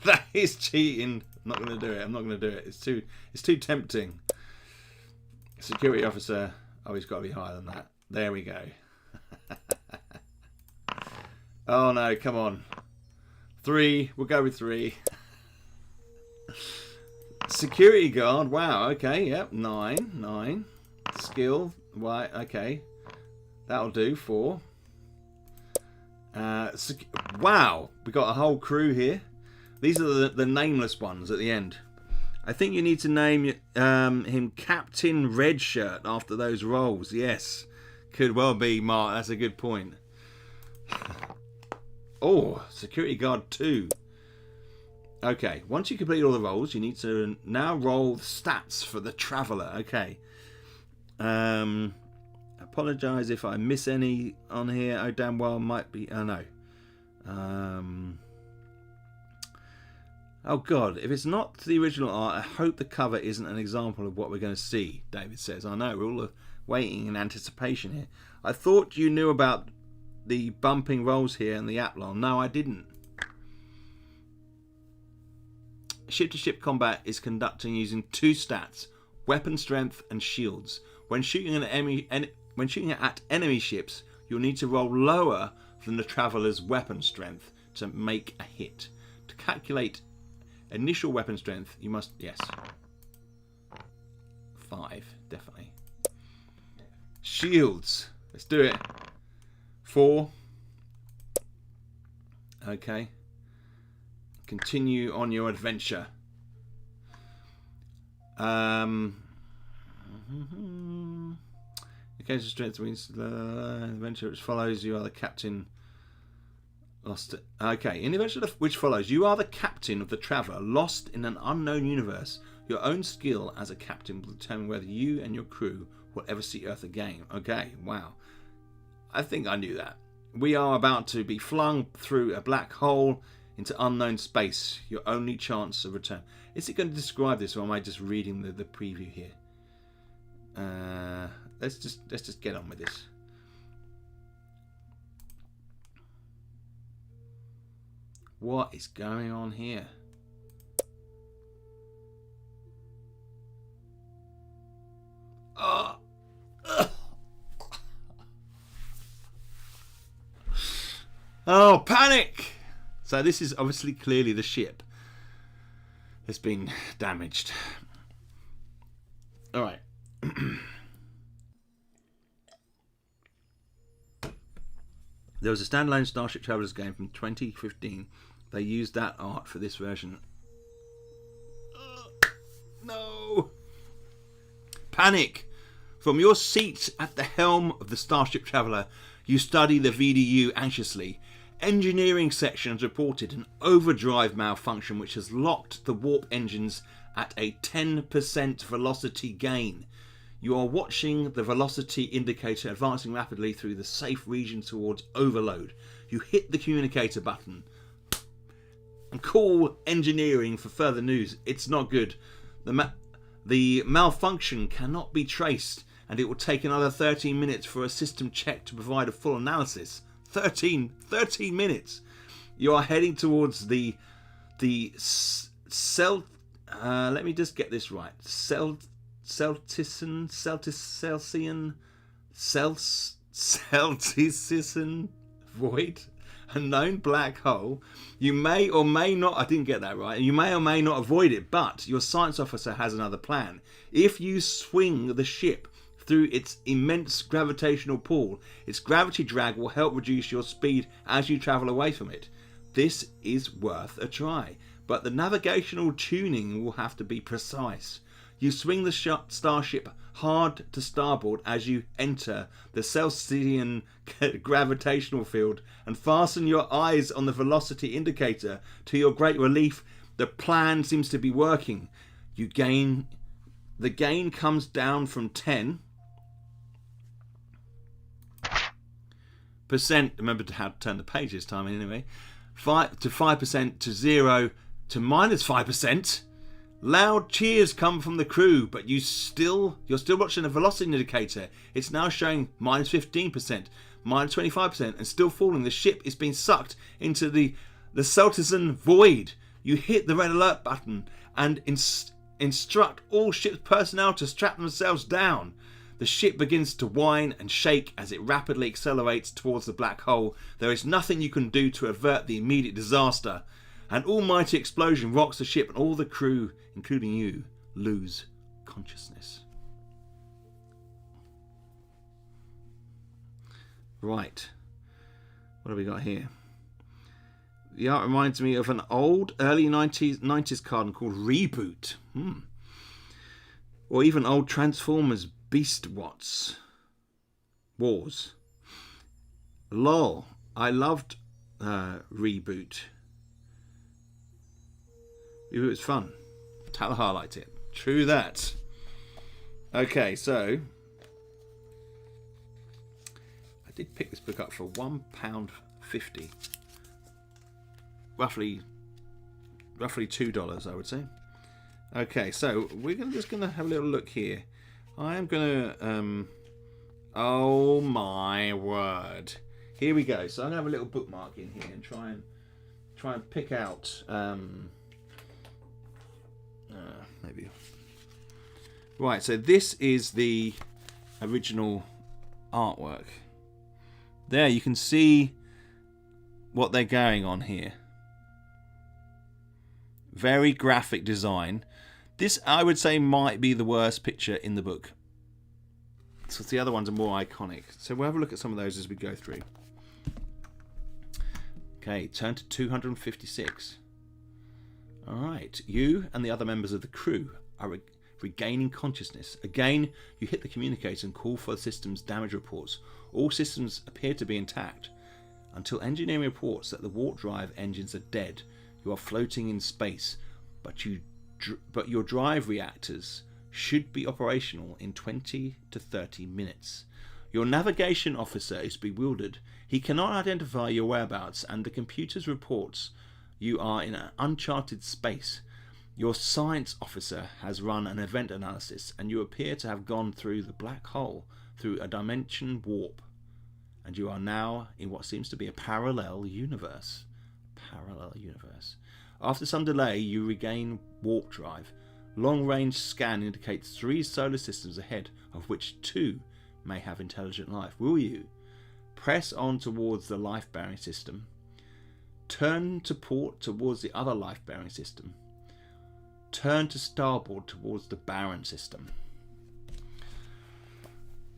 That is cheating. I'm not going to do it. I'm not going to do it. It's too tempting. Security officer. Oh, he's got to be higher than that. There we go. Oh no, come on. 3. We'll go with 3. Security guard. Wow. Okay. Yep. 9. Skill. Right. Okay. That'll do. 4. Wow. We got a whole crew here. These are the nameless ones at the end. I think you need to name him Captain Redshirt after those roles. Yes. Could well be, Mark. That's a good point. Oh, security guard 2. Okay, once you complete all the roles, you need to now roll the stats for the Traveller. Okay. Apologise if I miss any on here. Oh, damn well might be. Oh, no. Oh, God. If it's not the original art, I hope the cover isn't an example of what we're going to see, David says. I know, we're all waiting in anticipation here. I thought you knew about the bumping rolls here and the Aplon. No, I didn't. Ship-to-ship combat is conducting using 2 stats, weapon strength and shields. When shooting at enemy ships, you'll need to roll lower than the Traveller's weapon strength to make a hit. To calculate initial weapon strength, you must... Yes. 5, definitely. Shields. Let's do it. 4. Okay. Continue on your adventure. Occasional strength means adventure which follows. You are the captain. Lost it. Okay. In the adventure which follows, you are the captain of the Traveller, lost in an unknown universe. Your own skill as a captain will determine whether you and your crew will ever see Earth again. Okay. Wow. I think I knew that. We are about to be flung through a black hole into unknown space. Your only chance of return. Is it going to describe this, or am I just reading the preview here? Let's just get on with this. What is going on here? Oh. Oh, panic! So this is obviously clearly the ship has been damaged. All right. There was a standalone Starship Traveller's game from 2015. They used that art for this version. No! Panic! From your seat at the helm of the Starship Traveller, you study the VDU anxiously. Engineering section has reported an overdrive malfunction which has locked the warp engines at a 10% velocity gain. You are watching the velocity indicator advancing rapidly through the safe region towards overload. You hit the communicator button and call engineering for further news. It's not good. The malfunction cannot be traced, and it will take another 13 minutes for a system check to provide a full analysis. 13 minutes. You are heading towards the let me just get this right. Celtician void, a known black hole. You may or may not, I didn't get that right, you may or may not avoid it, but your science officer has another plan. If you swing the ship through its immense gravitational pull, its gravity drag will help reduce your speed as you travel away from it. This is worth a try, but the navigational tuning will have to be precise. You swing the starship hard to starboard as you enter the Celsian gravitational field and fasten your eyes on the velocity indicator. To your great relief, the plan seems to be working. The gain comes down from 10%. Remember how to turn the page this time anyway. 5% to 0 to -5%. Loud cheers come from the crew, but you're still watching the velocity indicator. It's now showing -15%, -25%, and still falling. The ship is being sucked into the Celtician void. You hit the red alert button and instruct all ship's personnel to strap themselves down. The ship begins to whine and shake as it rapidly accelerates towards the black hole. There is nothing you can do to avert the immediate disaster. An almighty explosion rocks the ship and all the crew, including you, lose consciousness. Right. What have we got here? The art reminds me of an old early 90s card called Reboot. Or even old Transformers Beast Wars. Lol. I loved Reboot. It was fun. Talahar liked it. True that. Okay, so I did pick this book up for £1.50. Roughly $2, I would say. Okay, so we're just gonna have a little look here. I am gonna oh my word. Here we go. So I'm gonna have a little bookmark in here and try and pick out maybe. Right, so this is the original artwork. There, you can see what they're going on here. Very graphic design. This, I would say, might be the worst picture in the book. So the other ones are more iconic. So we'll have a look at some of those as we go through. Okay, turn to 256. Alright, you and the other members of the crew are regaining consciousness. Again, you hit the communicator and call for the system's damage reports. All systems appear to be intact, until engineering reports that the warp drive engines are dead. You are floating in space, but your drive reactors should be operational in 20 to 30 minutes. Your navigation officer is bewildered. He cannot identify your whereabouts, and the computer's reports you are in an uncharted space. Your science officer has run an event analysis, and you appear to have gone through the black hole through a dimension warp, and you are now in what seems to be a parallel universe. After some delay, you regain warp drive. Long-range scan indicates 3 solar systems ahead, of which 2 may have intelligent life. Will you press on towards the life-bearing system? Turn to port towards the other life-bearing system. Turn to starboard towards the barren system.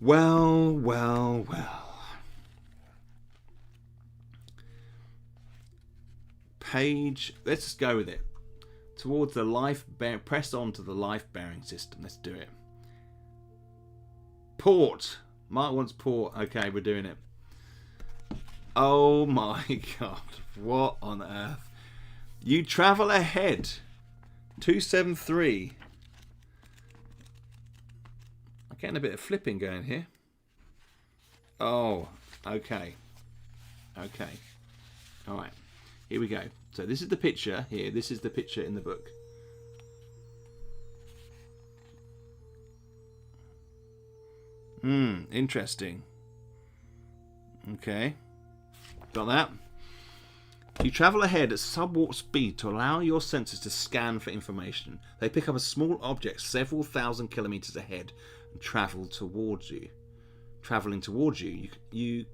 Well. page. Let's just go with it. Towards the press on to the life-bearing system. Let's do it. Port. Mark wants port. Okay, we're doing it. Oh my god. What on earth? You travel ahead. 273. I'm getting a bit of flipping going here. Oh, okay. Okay. Alright. Here we go. So this is the picture here. This is the picture in the book. Interesting. Okay. Got that? You travel ahead at subwarp speed to allow your senses to scan for information. They pick up a small object several thousand kilometers ahead and travel towards you. Traveling towards you, you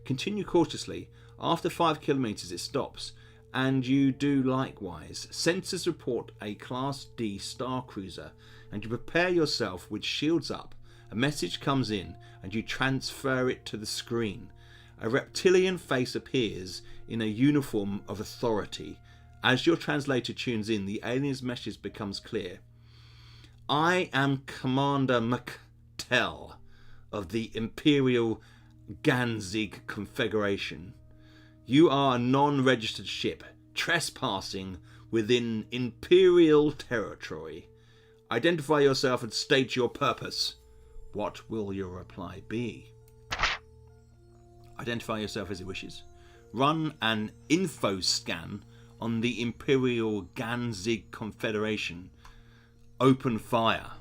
continue cautiously. After 5 kilometers, it stops, and you do likewise. Sensors report a Class D star cruiser, and you prepare yourself with shields up. A message comes in, and you transfer it to the screen. A reptilian face appears in a uniform of authority. As your translator tunes in, the alien's message becomes clear. I am Commander McTell of the Imperial Ganzig Confederation. You are a non-registered ship, trespassing within Imperial territory. Identify yourself and state your purpose. What will your reply be? Identify yourself as it wishes. Run an info scan on the Imperial Ganzig Confederation. Open fire.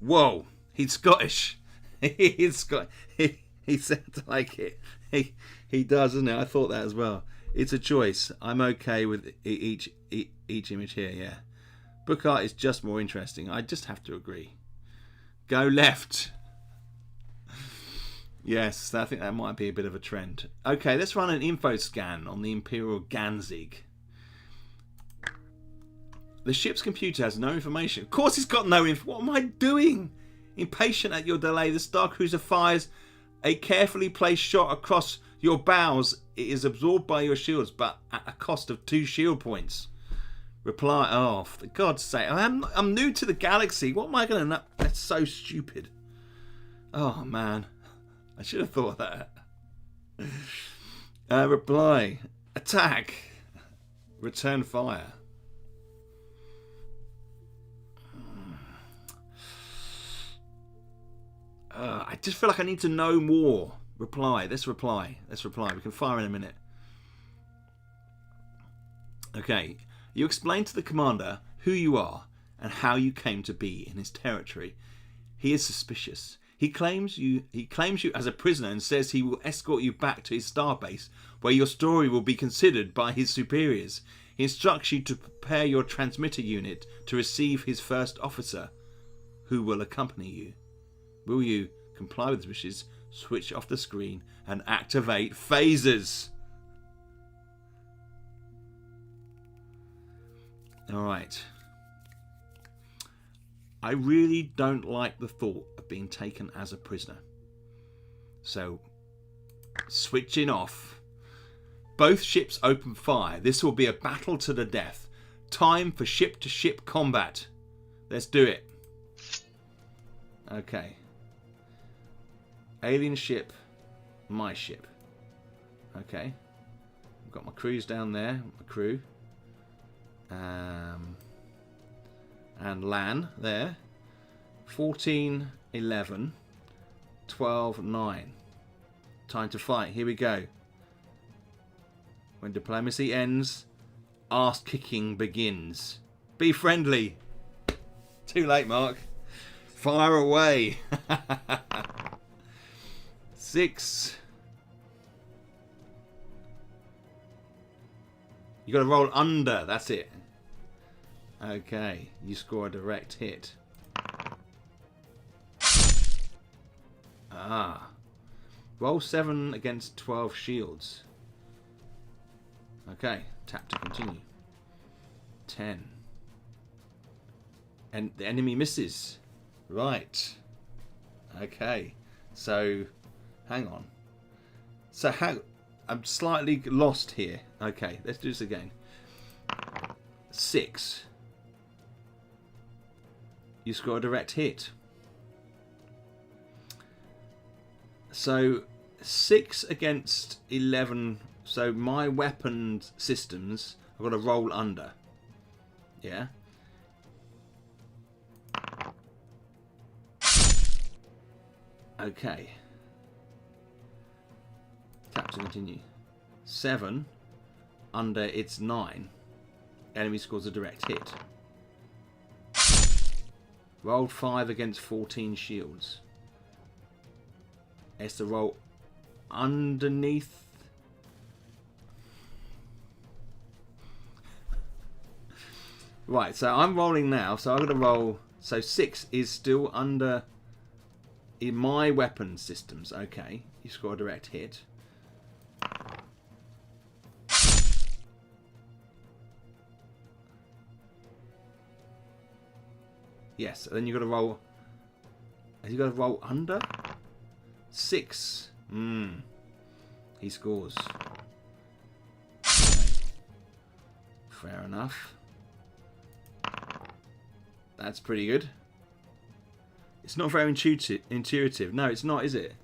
Whoa, he's Scottish. He's Scottish. He sounds like it. He does, doesn't it? I thought that as well. It's a choice. I'm okay with each image here, yeah. Book art is just more interesting. I just have to agree. Go left. Yes, I think that might be a bit of a trend. Okay, let's run an info scan on the Imperial Ganzig. The ship's computer has no information. Of course it's got no info. What am I doing? Impatient at your delay, the Star Cruiser fires a carefully placed shot across your bows. It is absorbed by your shields, but at a cost of 2 shield points. Reply. Oh, for God's sake. I'm new to the galaxy. What am I going to know? That's so stupid. Oh, man. I should have thought of that. Reply. Attack. Return fire. I just feel like I need to know more. Reply. Let's reply. We can fire in a minute. Okay. You explain to the commander who you are and how you came to be in his territory. He is suspicious. He claims you as a prisoner and says he will escort you back to his starbase, where your story will be considered by his superiors. He instructs you to prepare your transmitter unit to receive his first officer, who will accompany you. Will you comply with his wishes, switch off the screen, and activate phasers? Alright. I really don't like the thought of being taken as a prisoner. So, switching off. Both ships open fire. This will be a battle to the death. Time for ship-to-ship combat. Let's do it. Okay. Alien ship. My ship. Okay. I've got my crews down there. My crew. And LAN there. 14, 11, 12, 9. Time to fight. Here we go. When diplomacy ends, ass kicking begins. Be friendly. Too late, Mark. Fire away. 6. You got to roll under. That's it. Okay. You score a direct hit. Ah. Roll 7 against 12 shields. Okay. Tap to continue. 10. And the enemy misses. Right. Okay. So, hang on. So, I'm slightly lost here. Okay, let's do this again. 6, you score a direct hit. So 6 against 11. So my weapon systems, I've got to roll under. Yeah. Okay. Tap to continue. 7 under, it's 9. Enemy scores a direct hit. Rolled 5 against 14 shields. It's to roll underneath. Right, so I'm rolling now, so I'm going to roll. So 6 is still under in my weapon systems. Okay, you score a direct hit. Yes, and then you've got to roll. Have you got to roll under? 6. He scores. Okay. Fair enough. That's pretty good. It's not very intuitive. No, it's not, is it?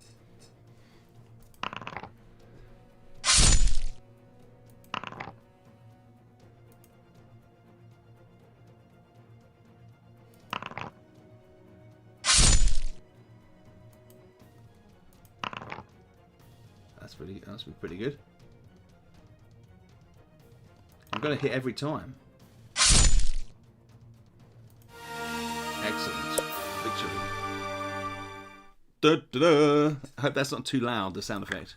That's pretty good. I'm going to hit every time. Excellent. Victory. Da, da, da. I hope that's not too loud, the sound effect.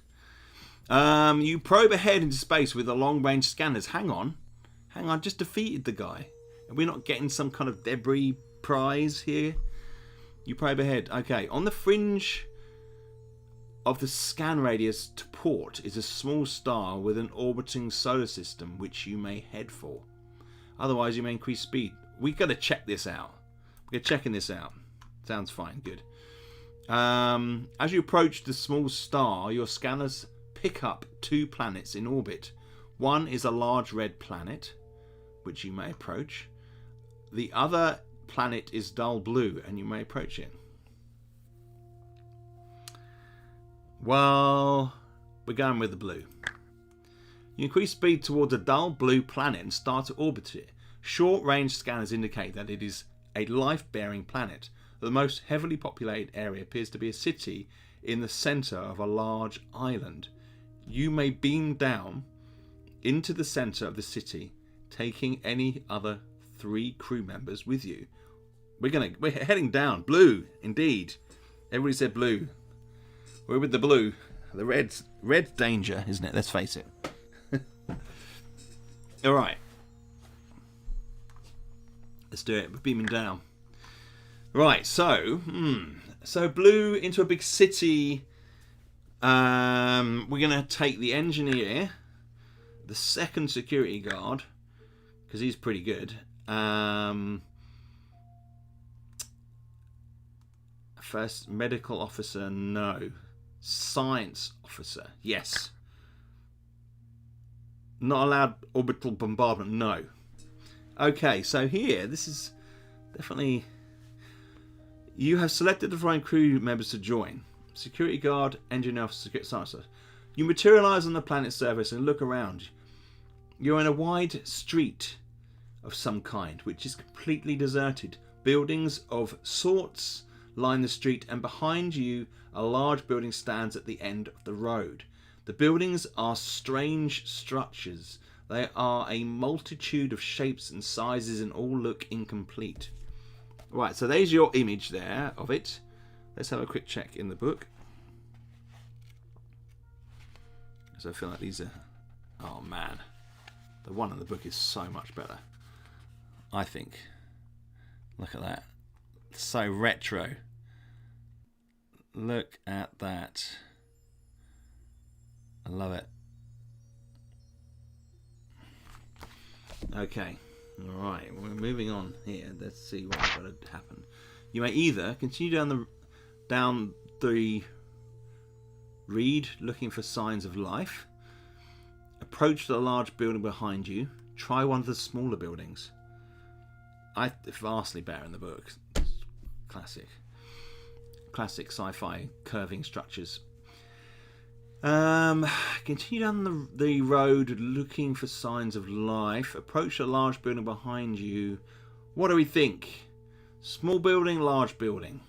You probe ahead into space with the long-range scanners. Hang on, just defeated the guy. Are we not getting some kind of debris prize here? You probe ahead. Okay, on the fringe of the scan radius to port is a small star with an orbiting solar system which you may head for. Otherwise, you may increase speed. We got to check this out. We're checking this out. Sounds fine. Good. As you approach the small star, your scanners pick up 2 planets in orbit. One is a large red planet, which you may approach. The other planet is dull blue, and you may approach it. Well, we're going with the blue. You increase speed towards a dull blue planet and start to orbit it. Short-range scanners indicate that it is a life-bearing planet. The most heavily populated area appears to be a city in the centre of a large island. You may beam down into the centre of the city, taking any other 3 crew members with you. We're heading down. Blue, indeed. Everybody said blue. We're with the blue. The red's danger, isn't it? Let's face it. All right. Let's do it. We're beaming down. Right, so blue into a big city. We're going to take the engineer, the second security guard, because he's pretty good. First medical officer, no. Science officer, yes. Not allowed orbital bombardment, no. Okay, so here, this is definitely... You have selected the following crew members to join. Security guard, engineer officer, security scientist. You materialise on the planet's surface and look around. You're in a wide street of some kind, which is completely deserted. Buildings of sorts line the street, and behind you a large building stands at the end of the road. The buildings are strange structures. They are a multitude of shapes and sizes and all look incomplete. Right, so there's your image there of it. Let's have a quick check in the book. Because I feel like these are... Oh man. The one in the book is so much better, I think. Look at that. It's so retro. Look at that. I love it. Okay. Alright, we're moving on here. Let's see what's going to happen. You may either continue down the read looking for signs of life, approach the large building behind you, Try one of the smaller buildings. Vastly better in the book. Classic sci-fi curving structures. Continue down the road looking for signs of life. Approach a large building behind you. What do we think? Small building, large building?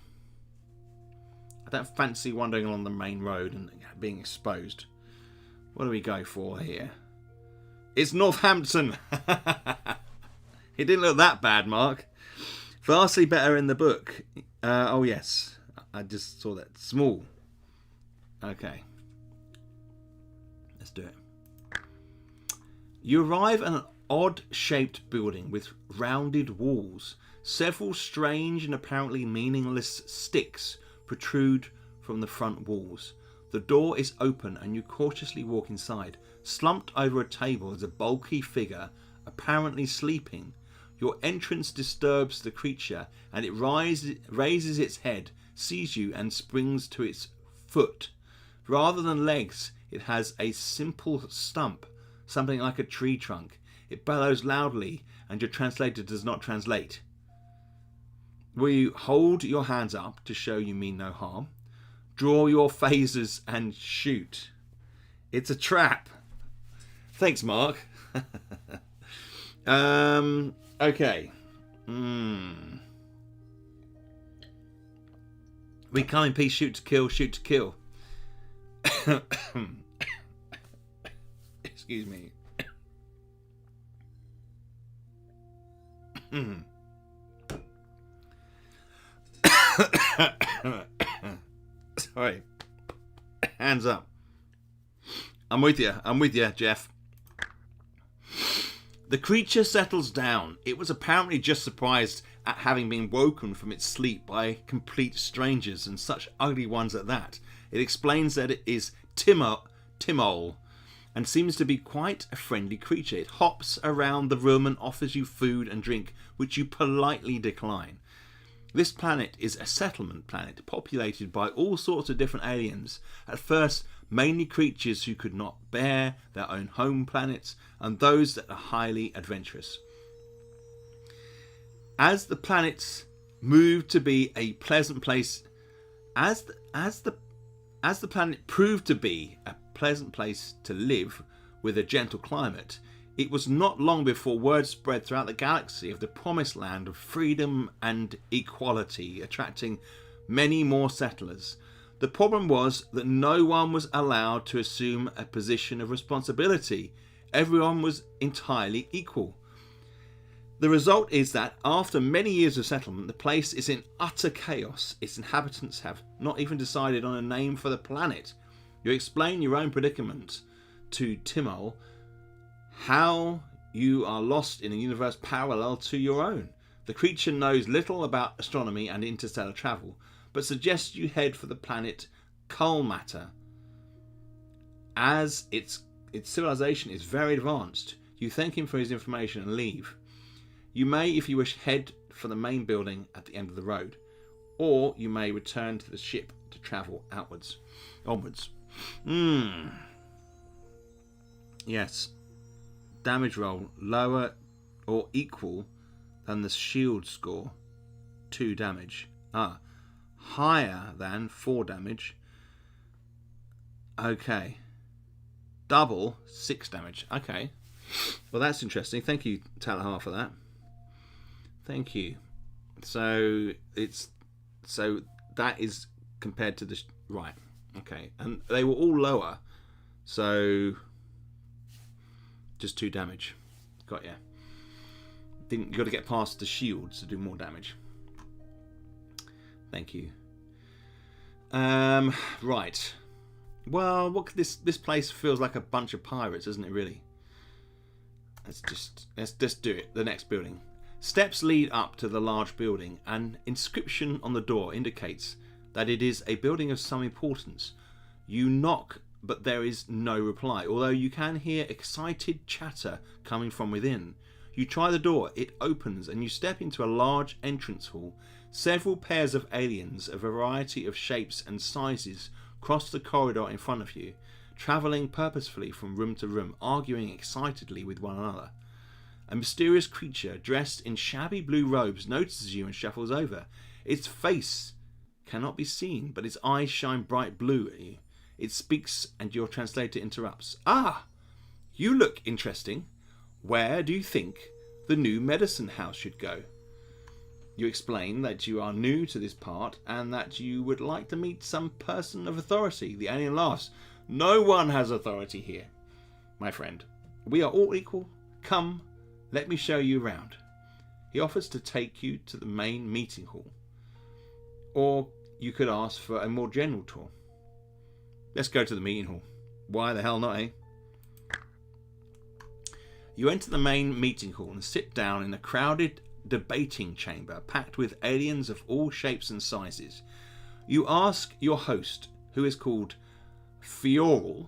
I don't fancy wandering along the main road and being exposed. What do we go for here? It's Northampton. It didn't look that bad, Mark. Vastly better in the book. Oh yes, I just saw that. Small. Okay. Let's do it. You arrive at an odd-shaped building with rounded walls. Several strange and apparently meaningless sticks protrude from the front walls. The door is open and you cautiously walk inside. Slumped over a table is a bulky figure, apparently sleeping. Your entrance disturbs the creature and it raises its head, sees you and springs to its foot. Rather than legs, it has a simple stump, something like a tree trunk. It bellows loudly and your translator does not translate. Will you hold your hands up to show you mean no harm? Draw your phasers and shoot. It's a trap. Thanks, Mark. Okay. We come in peace, shoot to kill, shoot to kill. Excuse me. Sorry. Hands up. I'm with you, Jeff. The creature settles down. It was apparently just surprised at having been woken from its sleep by complete strangers, and such ugly ones at that. It explains that it is Timol, and seems to be quite a friendly creature. It hops around the room and offers you food and drink, which you politely decline. This planet is a settlement planet, populated by all sorts of different aliens. At first, mainly creatures who could not bear their own home planets, and those that are highly adventurous. As the planets move to be a pleasant place, as the planet proved to be a pleasant place to live with a gentle climate, it was not long before word spread throughout the galaxy of the promised land of freedom and equality, attracting many more settlers. The problem was that no one was allowed to assume a position of responsibility. Everyone was entirely equal. The result is that after many years of settlement, the place is in utter chaos. Its inhabitants have not even decided on a name for the planet. You explain your own predicament to Timol, how you are lost in a universe parallel to your own. The creature knows little about astronomy and interstellar travel, but suggests you head for the planet Kulmatter. As its civilization is very advanced, you thank him for his information and leave. You may, if you wish, head for the main building at the end of the road, or you may return to the ship to travel onwards. Yes. Damage roll lower or equal than the shield score, 2 damage. Higher than 4 damage. Okay. Double 6 damage. Okay. Well, that's interesting. Thank you, Talahar, for that. Thank you. So that is compared to the right. Okay, and they were all lower, so just 2 damage. Got ya. You got to get past the shields to do more damage. Thank you. Right. Well, this place feels like a bunch of pirates, doesn't it? Really. Let's just do it. The next building. Steps lead up to the large building. An inscription on the door indicates that it is a building of some importance. You knock, but there is no reply, although you can hear excited chatter coming from within. You try the door, it opens, and you step into a large entrance hall. Several pairs of aliens, a variety of shapes and sizes, cross the corridor in front of you, travelling purposefully from room to room, arguing excitedly with one another. A mysterious creature dressed in shabby blue robes notices you and shuffles over. Its face cannot be seen, but its eyes shine bright blue at you. It speaks, and your translator interrupts. Ah, you look interesting. Where do you think the new medicine house should go? You explain that you are new to this part and that you would like to meet some person of authority. The alien laughs. No one has authority here, my friend. We are all equal. Come, let me show you around. He offers to take you to the main meeting hall. Or you could ask for a more general tour. Let's go to the meeting hall. Why the hell not, eh? You enter the main meeting hall and sit down in a crowded debating chamber packed with aliens of all shapes and sizes. You ask your host, who is called Fioral,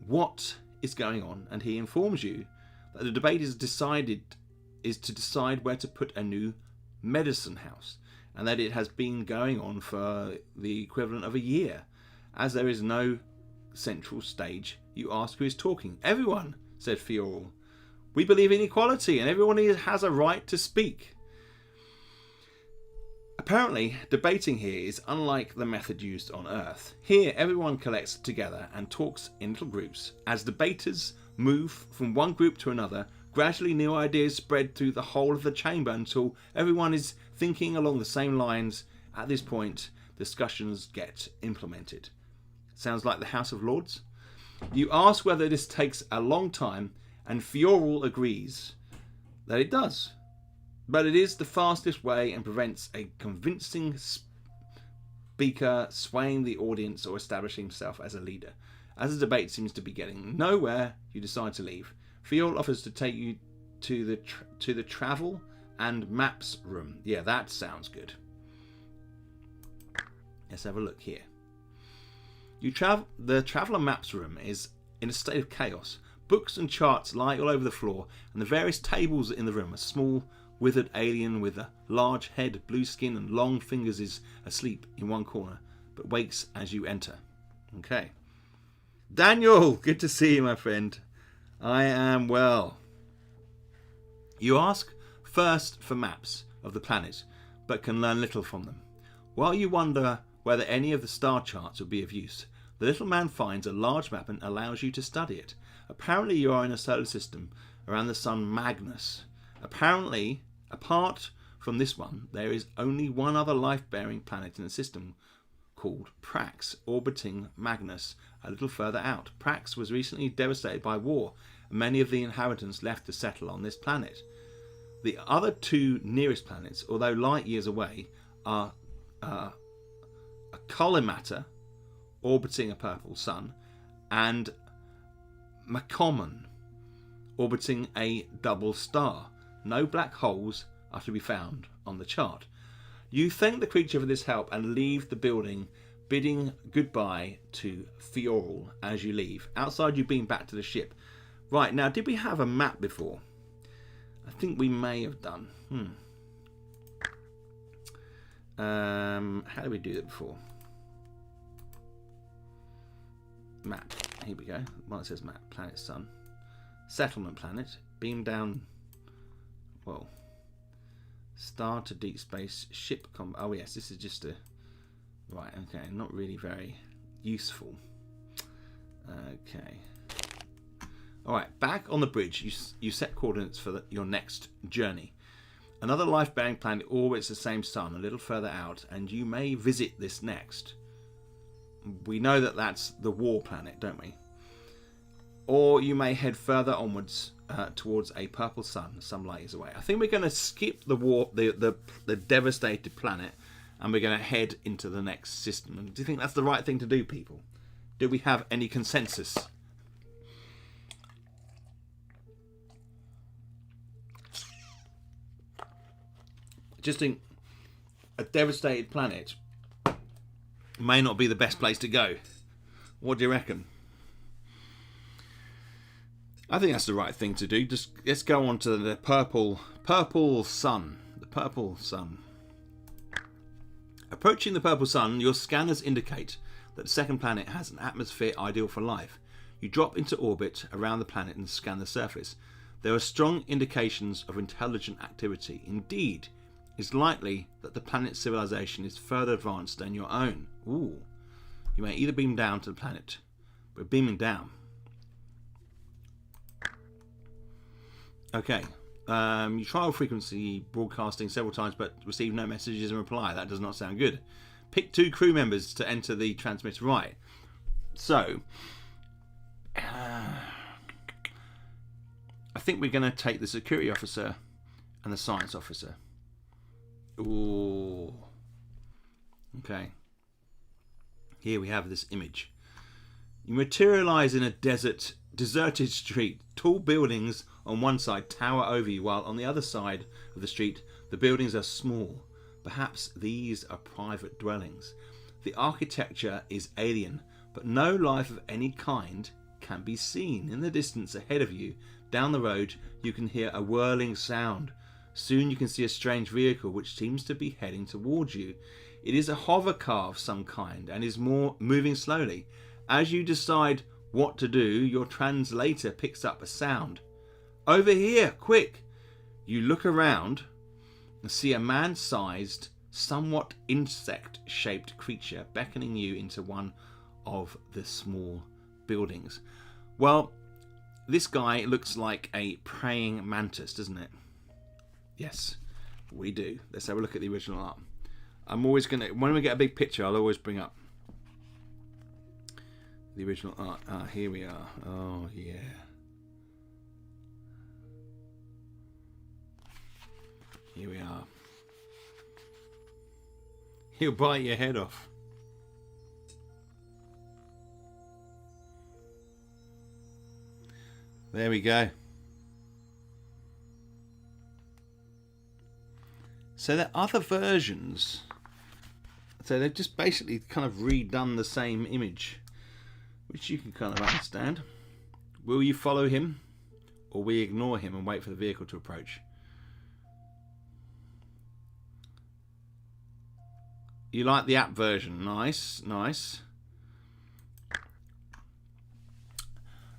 what is going on, and he informs you that the debate is to decide where to put a new medicine house, and that it has been going on for the equivalent of a year. As there is no central stage, you ask who is talking. Everyone, said Fioral. We believe in equality, and everyone has a right to speak. Apparently, debating here is unlike the method used on Earth. Here, everyone collects together and talks in little groups. As debaters move from one group to another, gradually new ideas spread through the whole of the chamber until everyone is thinking along the same lines. At this point, discussions get implemented. Sounds like the House of Lords? You ask whether this takes a long time, and Fioral agrees that it does. But it is the fastest way and prevents a convincing speaker swaying the audience or establishing himself as a leader. As the debate seems to be getting nowhere, you decide to leave. Fioral offers to take you to the travel and maps room. Yeah, that sounds good. Let's have a look here. The travel and maps room is in a state of chaos. Books and charts lie all over the floor, and the various tables in the room. A small, withered alien with a large head, blue skin, and long fingers is asleep in one corner, but wakes as you enter. Okay. Daniel, good to see you, my friend. I am well. You ask first for maps of the planet, but can learn little from them. While you wonder whether any of the star charts will be of use, the little man finds a large map and allows you to study it. Apparently you are in a solar system around the sun Magnus. Apparently, apart from this one, there is only one other life-bearing planet in the system called Prax, orbiting Magnus a little further out. Prax was recently devastated by war, and many of the inhabitants left to settle on this planet. The other two nearest planets, although light years away, are a collimator, orbiting a purple sun, and Macommon, orbiting a double star. No black holes are to be found on the chart. You thank the creature for this help and leave the building, bidding goodbye to Fioral as you leave. Outside, you beam back to the ship. Right, now, did we have a map before? I think we may have done. How did we do that before? Map. Here we go. Well, it says map. Planet Sun. Settlement planet. Beam down. Well. Star to deep space. Ship oh yes, this is just a... Right, okay. Not really very useful. Okay. Alright, back on the bridge. You set coordinates for your next journey. Another life-bearing planet orbits the same sun a little further out, and you may visit this next. We know that that's the war planet, don't we? Or you may head further onwards towards a purple sun some light years away. I think we're going to skip the war, the devastated planet, and we're going to head into the next system. And do you think that's the right thing to do, people? Do we have any consensus? Just think, a devastated planet may not be the best place to go. What do you reckon? I think that's the right thing to do. Just let's go on to the purple sun. The purple sun. Approaching the purple sun, your scanners indicate that the second planet has an atmosphere ideal for life. You drop into orbit around the planet and scan the surface. There are strong indications of intelligent activity. Indeed, it's likely that the planet's civilization is further advanced than your own. Ooh. You may either beam down to the planet. We're beaming down. Okay. You trial frequency broadcasting several times but receive no messages in reply. That does not sound good. Pick 2 crew members to enter the transmitter. Right. So, I think we're going to take the security officer and the science officer. Ooh. Okay. Here we have this image. You materialize in a deserted street. Tall buildings on one side tower over you, while on the other side of the street, the buildings are small. Perhaps these are private dwellings. The architecture is alien, but no life of any kind can be seen. In the distance ahead of you, down the road, you can hear a whirling sound. Soon you can see a strange vehicle which seems to be heading towards you. It is a hover car of some kind and is moving slowly. As you decide what to do, your translator picks up a sound. Over here, quick! You look around and see a man-sized, somewhat insect-shaped creature beckoning you into one of the small buildings. Well, this guy looks like a praying mantis, doesn't it? Yes, we do. Let's have a look at the original art. I'm always going to, when we get a big picture, I'll always bring up the original art. Ah, here we are. Oh, yeah. Here we are. He'll bite your head off. There we go. So there are other versions. So they've just basically kind of redone the same image, which you can kind of understand. Will you follow him, or will you ignore him and wait for the vehicle to approach? You like the app version? Nice, nice.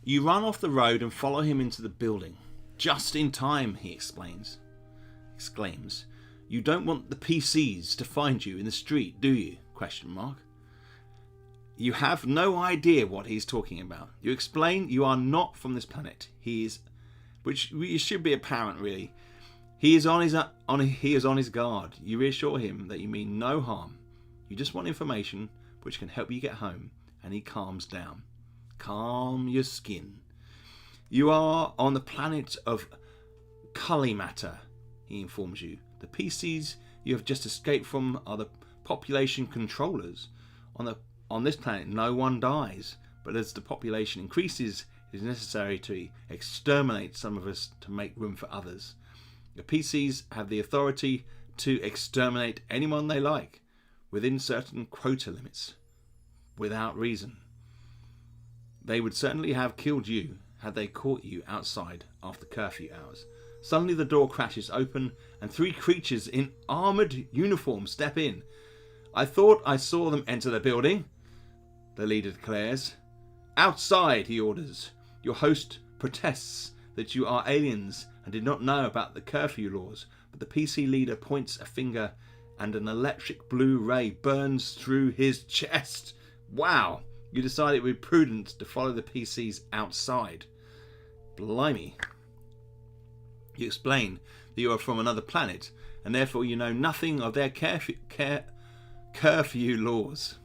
You run off the road and follow him into the building. Just in time, he exclaims. You don't want the PCs to find you in the street, do you? ? You have no idea what he's talking about. You explain you are not from this planet. Which should be apparent, really. He is on his guard. You reassure him that you mean no harm. You just want information which can help you get home, and he calms down. Calm your skin. You are on the planet of Cully Matter, he informs you. The PCs you have just escaped from are the population controllers. On this planet, no one dies, but as the population increases, it is necessary to exterminate some of us to make room for others. The PCs have the authority to exterminate anyone they like, within certain quota limits, without reason. They would certainly have killed you had they caught you outside after curfew hours. Suddenly the door crashes open and 3 creatures in armoured uniforms step in. I thought I saw them enter the building, the leader declares. Outside, he orders. Your host protests that you are aliens and did not know about the curfew laws, but the PC leader points a finger and an electric blue ray burns through his chest. Wow! You decide it would be prudent to follow the PCs outside. Blimey. You explain that you are from another planet, and therefore you know nothing of their curfew laws.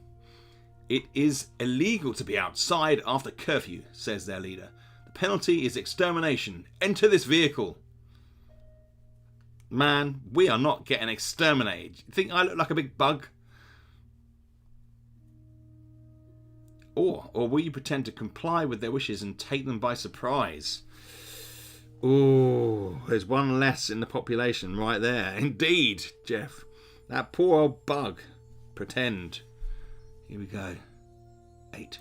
It is illegal to be outside after curfew, says their leader. The penalty is extermination. Enter this vehicle. Man, we are not getting exterminated. You think I look like a big bug? Or will you pretend to comply with their wishes and take them by surprise? Ooh, there's one less in the population right there. Indeed, Jeff. That poor old bug. Pretend. Here we go. 8.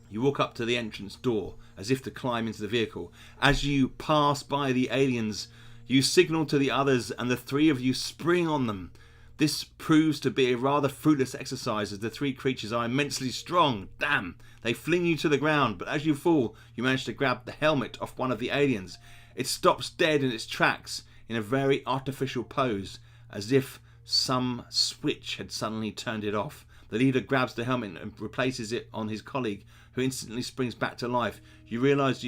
You walk up to the entrance door as if to climb into the vehicle. As you pass by the aliens, you signal to the others and the 3 of you spring on them. This proves to be a rather fruitless exercise, as the three creatures are immensely strong. Damn! They fling you to the ground, but as you fall, you manage to grab the helmet off one of the aliens. It stops dead in its tracks in a very artificial pose, as if some switch had suddenly turned it off. The leader grabs the helmet and replaces it on his colleague, who instantly springs back to life. You realise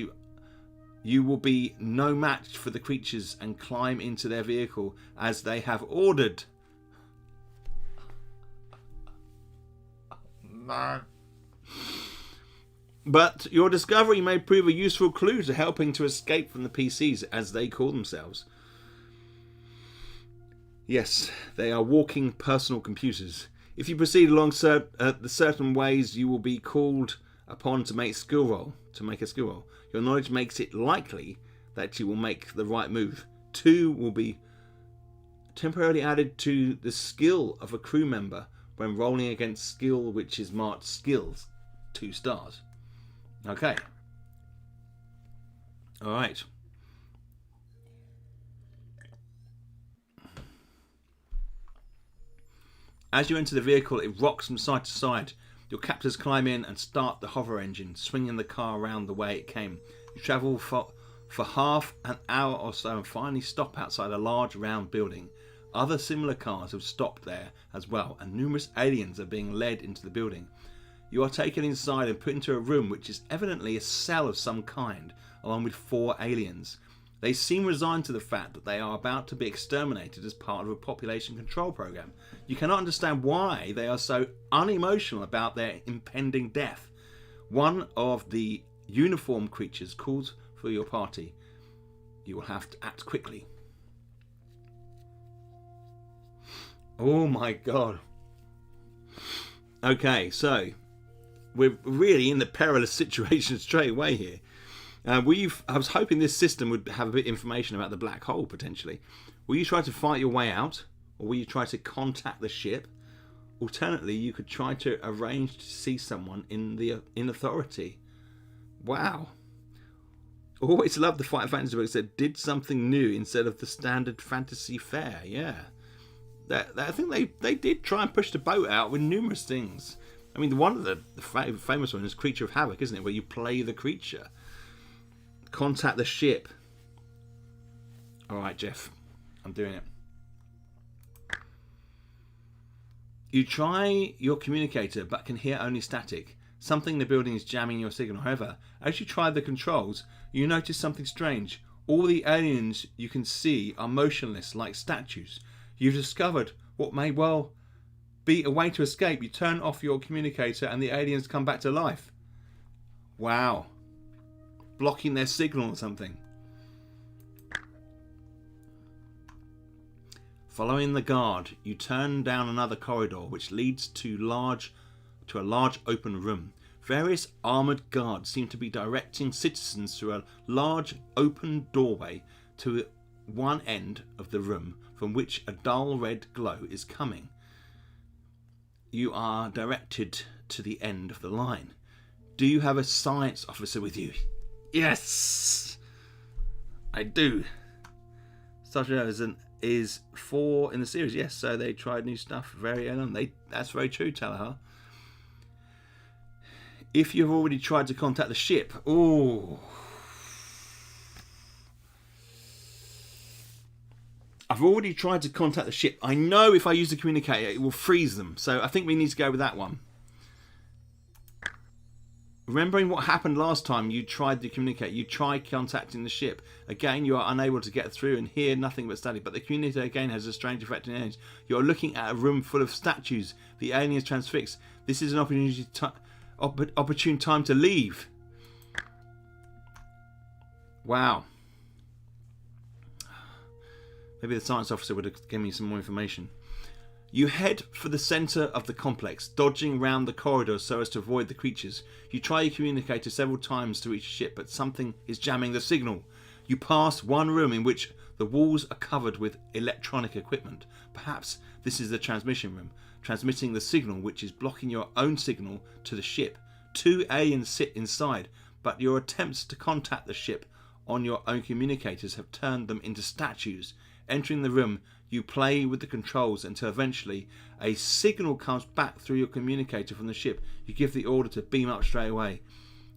you will be no match for the creatures and climb into their vehicle as they have ordered. Man. But your discovery may prove a useful clue to helping to escape from the PCs, as they call themselves. Yes, they are walking personal computers. If you proceed along the certain ways, you will be called upon to make a skill roll. Your knowledge makes it likely that you will make the right move. 2 will be temporarily added to the skill of a crew member when rolling against skill which is marked skills. 2 stars. Okay. Alright. As you enter the vehicle, it rocks from side to side. Your captors climb in and start the hover engine, swinging the car around the way it came. You travel for half an hour or so and finally stop outside a large round building. Other similar cars have stopped there as well, and numerous aliens are being led into the building. You are taken inside and put into a room which is evidently a cell of some kind, along with 4 aliens. They seem resigned to the fact that they are about to be exterminated as part of a population control program. You cannot understand why they are so unemotional about their impending death. One of the uniformed creatures calls for your party. You will have to act quickly. Oh my god. Okay, so we're really in the perilous situation straight away here. I was hoping this system would have a bit of information about the black hole, potentially. Will you try to fight your way out? Or will you try to contact the ship? Alternately, you could try to arrange to see someone in authority. Wow. Always loved the Fight Fantasy books that did something new instead of the standard fantasy fare. Yeah. I think they did try and push the boat out with numerous things. I mean, one of the famous one is Creature of Havoc, isn't it? Where you play the creature. Contact the ship. Alright, Jeff. I'm doing it. You try your communicator but can hear only static. Something in the building is jamming your signal. However, as you try the controls, you notice something strange. All the aliens you can see are motionless like statues. You've discovered what may well be a way to escape. You turn off your communicator and the aliens come back to life. Wow. Blocking their signal or something. Following the guard, you turn down another corridor which leads to a large open room. Various armoured guards seem to be directing citizens through a large open doorway to one end of the room from which a dull red glow is coming. You are directed to the end of the line. Do you have a science officer with you? Yes! I do. Starship Traveller is 4 in the series. Yes, so they tried new stuff very early on. That's very true, Talahar. If you've already tried to contact the ship... Ooh. I've already tried to contact the ship. I know if I use the communicator, it will freeze them. So I think we need to go with that one. Remembering what happened last time you tried to communicate, you tried contacting the ship. Again, you are unable to get through and hear nothing but static. But the communicator again has a strange effect on the aliens. You're looking at a room full of statues. The alien is transfixed. This is an opportune time to leave. Wow. Maybe the science officer would have given me some more information. You head for the centre of the complex, dodging round the corridors so as to avoid the creatures. You try your communicator several times to reach the ship, but something is jamming the signal. You pass one room in which the walls are covered with electronic equipment. Perhaps this is the transmission room, transmitting the signal which is blocking your own signal to the ship. 2 aliens sit inside, but your attempts to contact the ship on your own communicators have turned them into statues. Entering the room, You play with the controls until eventually a signal comes back through your communicator from the ship. You give the order to beam up straight away.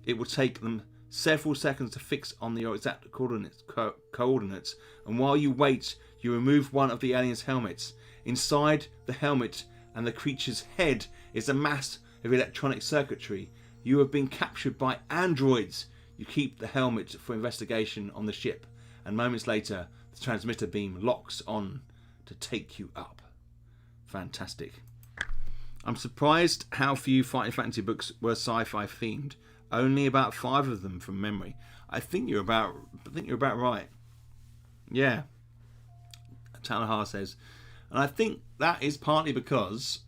It will take them several seconds to fix on your exact coordinates, and while you wait, you remove one of the alien's helmets. Inside the helmet and the creature's head is a mass of electronic circuitry. You have been captured by androids. You keep the helmet for investigation on the ship, and moments later, the transmitter beam locks on to take you up. Fantastic. I'm surprised how few Final Fantasy books were sci-fi themed. Only about 5 of them from memory. I think you're about right. Yeah. Talahar says, and I think that is partly because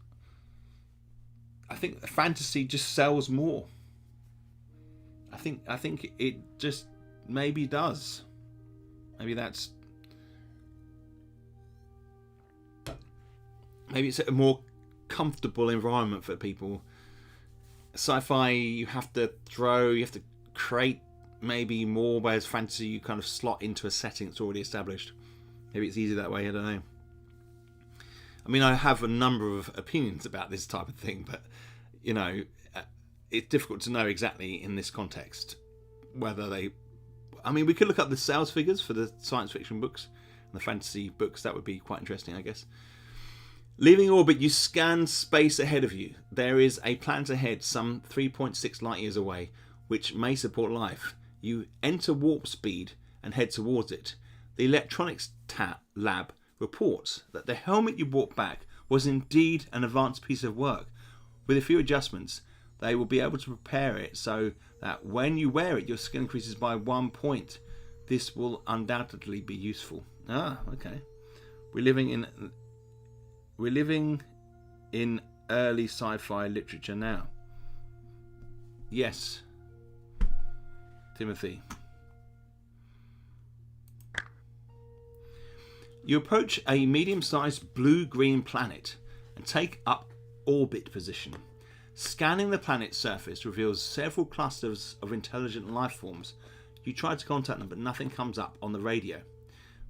I think fantasy just sells more. I think it just maybe does. Maybe it's a more comfortable environment for people. Sci-fi, you have to create maybe more, whereas fantasy, you kind of slot into a setting that's already established. Maybe it's easier that way, I don't know. I mean, I have a number of opinions about this type of thing, but, you know, it's difficult to know exactly in this context whether they... I mean, we could look up the sales figures for the science fiction books and the fantasy books. That would be quite interesting, I guess. Leaving orbit, you scan space ahead of you. There is a planet ahead, some 3.6 light years away, which may support life. You enter warp speed and head towards it. The electronics lab reports that the helmet you brought back was indeed an advanced piece of work. With a few adjustments, they will be able to prepare it so that when you wear it, your skill increases by 1 point. This will undoubtedly be useful. Ah, okay. We're living in early sci-fi literature now. Yes, Timothy. You approach a medium-sized blue-green planet and take up orbit position. Scanning the planet's surface reveals several clusters of intelligent life forms. You try to contact them, but nothing comes up on the radio.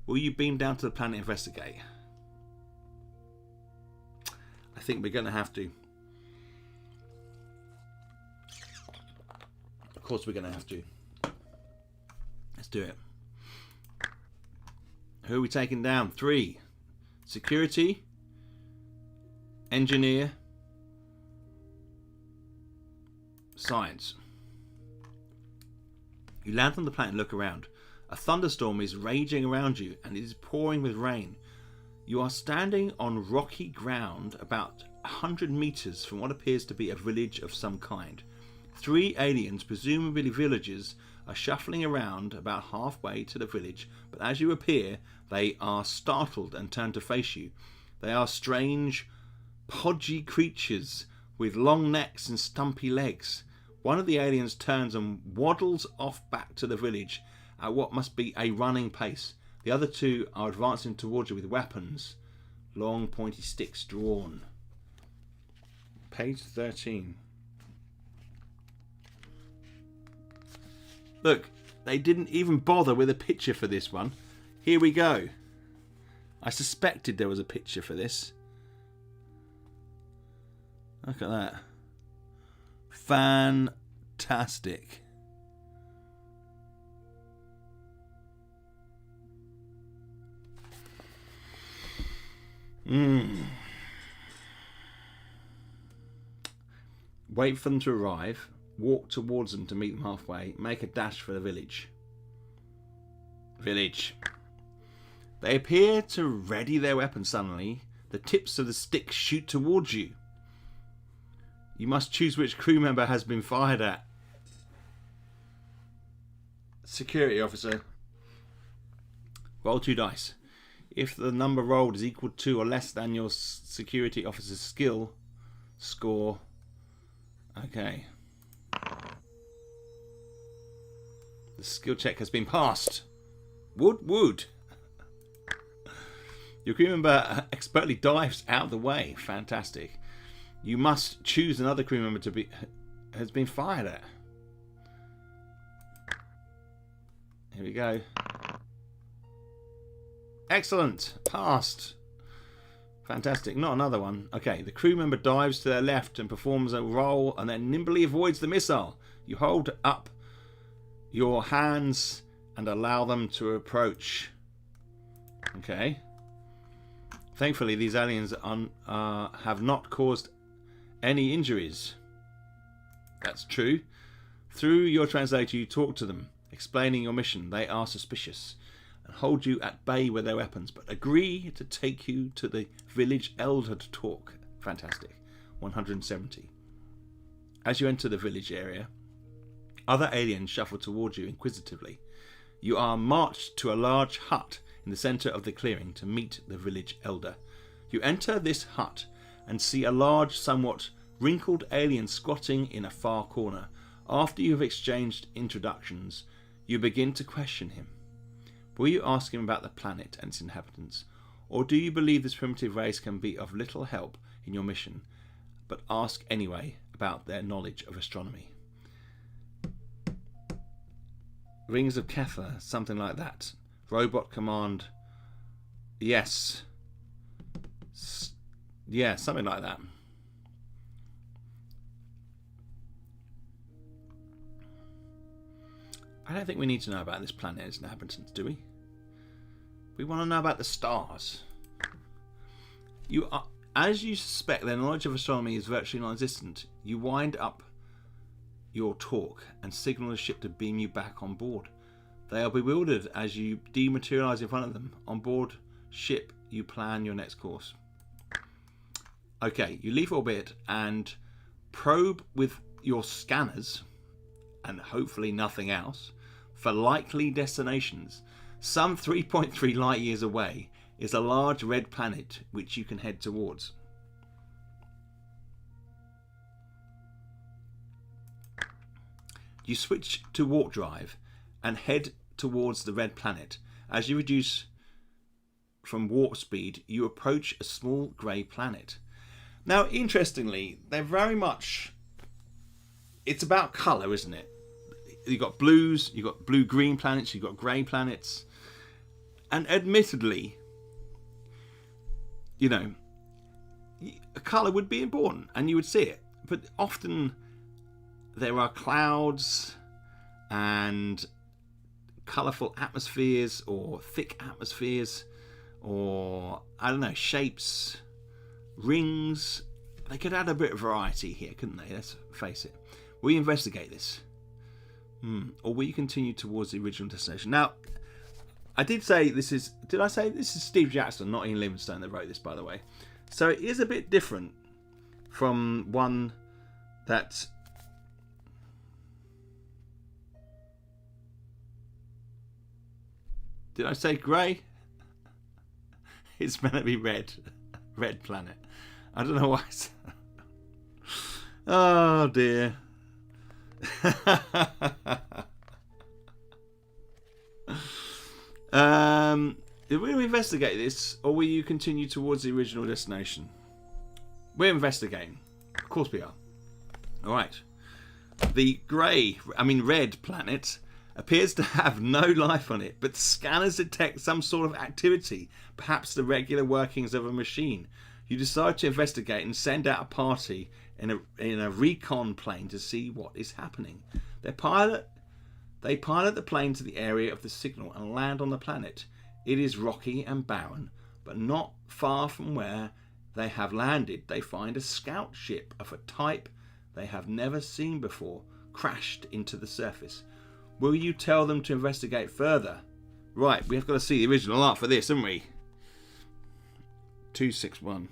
Will you beam down to the planet and investigate? I think we're going to have to. Of course we're going to have to. Let's do it. Who are we taking down? 3. Security. Engineer. Science. You land on the planet and look around. A thunderstorm is raging around you and it is pouring with rain. You are standing on rocky ground about 100 meters from what appears to be a village of some kind. 3 aliens, presumably villagers, are shuffling around about halfway to the village, but as you appear, they are startled and turn to face you. They are strange, podgy creatures with long necks and stumpy legs. One of the aliens turns and waddles off back to the village at what must be a running pace. The other 2 are advancing towards you with weapons, long pointy sticks drawn. Page 13. Look, they didn't even bother with a picture for this one. Here we go. I suspected there was a picture for this. Look at that. Fantastic. Wait for them to arrive. Walk towards them to meet them halfway. Make a dash for the village. They appear to ready their weapons suddenly. The tips of the sticks shoot towards you. You must choose which crew member has been fired at. Security officer. Roll 2 dice. If the number rolled is equal to or less than your security officer's skill score. Okay. The skill check has been passed. Wood. Your crew member expertly dives out of the way. Fantastic. You must choose another crew member to be has been fired at. Here we go. Excellent. Passed. Fantastic. Not another one. Okay, the crew member dives to their left and performs a roll and then nimbly avoids the missile. You hold up your hands and allow them to approach. Okay. Thankfully, these aliens have not caused any injuries. That's true. Through your translator, you talk to them, explaining your mission. They are suspicious and hold you at bay with their weapons, but agree to take you to the village elder to talk. Fantastic. 170. As you enter the village area, other aliens shuffle towards you inquisitively. You are marched to a large hut in the centre of the clearing to meet the village elder. You enter this hut and see a large, somewhat wrinkled alien squatting in a far corner. After you have exchanged introductions, you begin to question him. Will you ask him about the planet and its inhabitants, or do you believe this primitive race can be of little help in your mission, but ask anyway about their knowledge of astronomy? Rings of Kether, something like that. Robot command. Yes. Yeah, something like that. I don't think we need to know about this planet and its inhabitants, do we? We want to know about the stars. As you suspect their knowledge of astronomy is virtually non-existent, you wind up your talk and signal the ship to beam you back on board. They are bewildered as you dematerialize in front of them. On board ship, you plan your next course. Okay, you leave orbit and probe with your scanners, and hopefully nothing else, for likely destinations. Some 3.3 light years away is a large red planet which you can head towards. You switch to warp drive and head towards the red planet. As you reduce from warp speed, you approach a small grey planet. Now, interestingly, they're very much... It's about colour, isn't it? You've got blues, you've got blue-green planets, you've got grey planets. And admittedly, you know, a colour would be important and you would see it. But often there are clouds and colourful atmospheres or thick atmospheres or, I don't know, shapes, rings. They could add a bit of variety here, couldn't they? Let's face it. Will you investigate this? Or will you continue towards the original destination? Now, I did say this is... Did I say this is Steve Jackson, not Ian Livingstone, that wrote this, by the way? So it is a bit different from one that... Did I say grey? It's meant to be red. Red planet. I don't know why. Oh dear. Will we investigate this, or will you continue towards the original destination? We're investigating. Of course we are. Alright. The red planet appears to have no life on it, but scanners detect some sort of activity, perhaps the regular workings of a machine. You decide to investigate and send out a party in a recon plane to see what is happening. They pilot the plane to the area of the signal and land on the planet. It is rocky and barren, but not far from where they have landed. They find a scout ship of a type they have never seen before, crashed into the surface. Will you tell them to investigate further? Right, we've got to see the original art for this, haven't we? 261.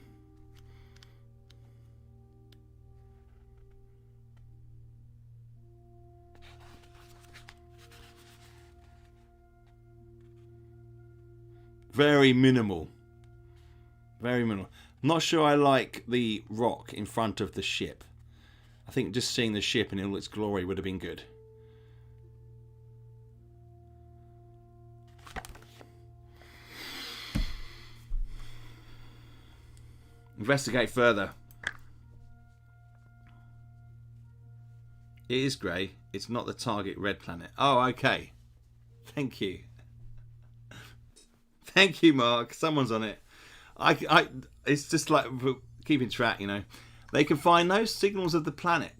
Very minimal. Very minimal. Not sure I like the rock in front of the ship. I think just seeing the ship in all its glory would have been good. Investigate further. It is grey. It's not the target red planet. Oh, okay. Thank you. Thank you, Mark. Someone's on it. It's just like keeping track, you know. They can find no signals of the planet,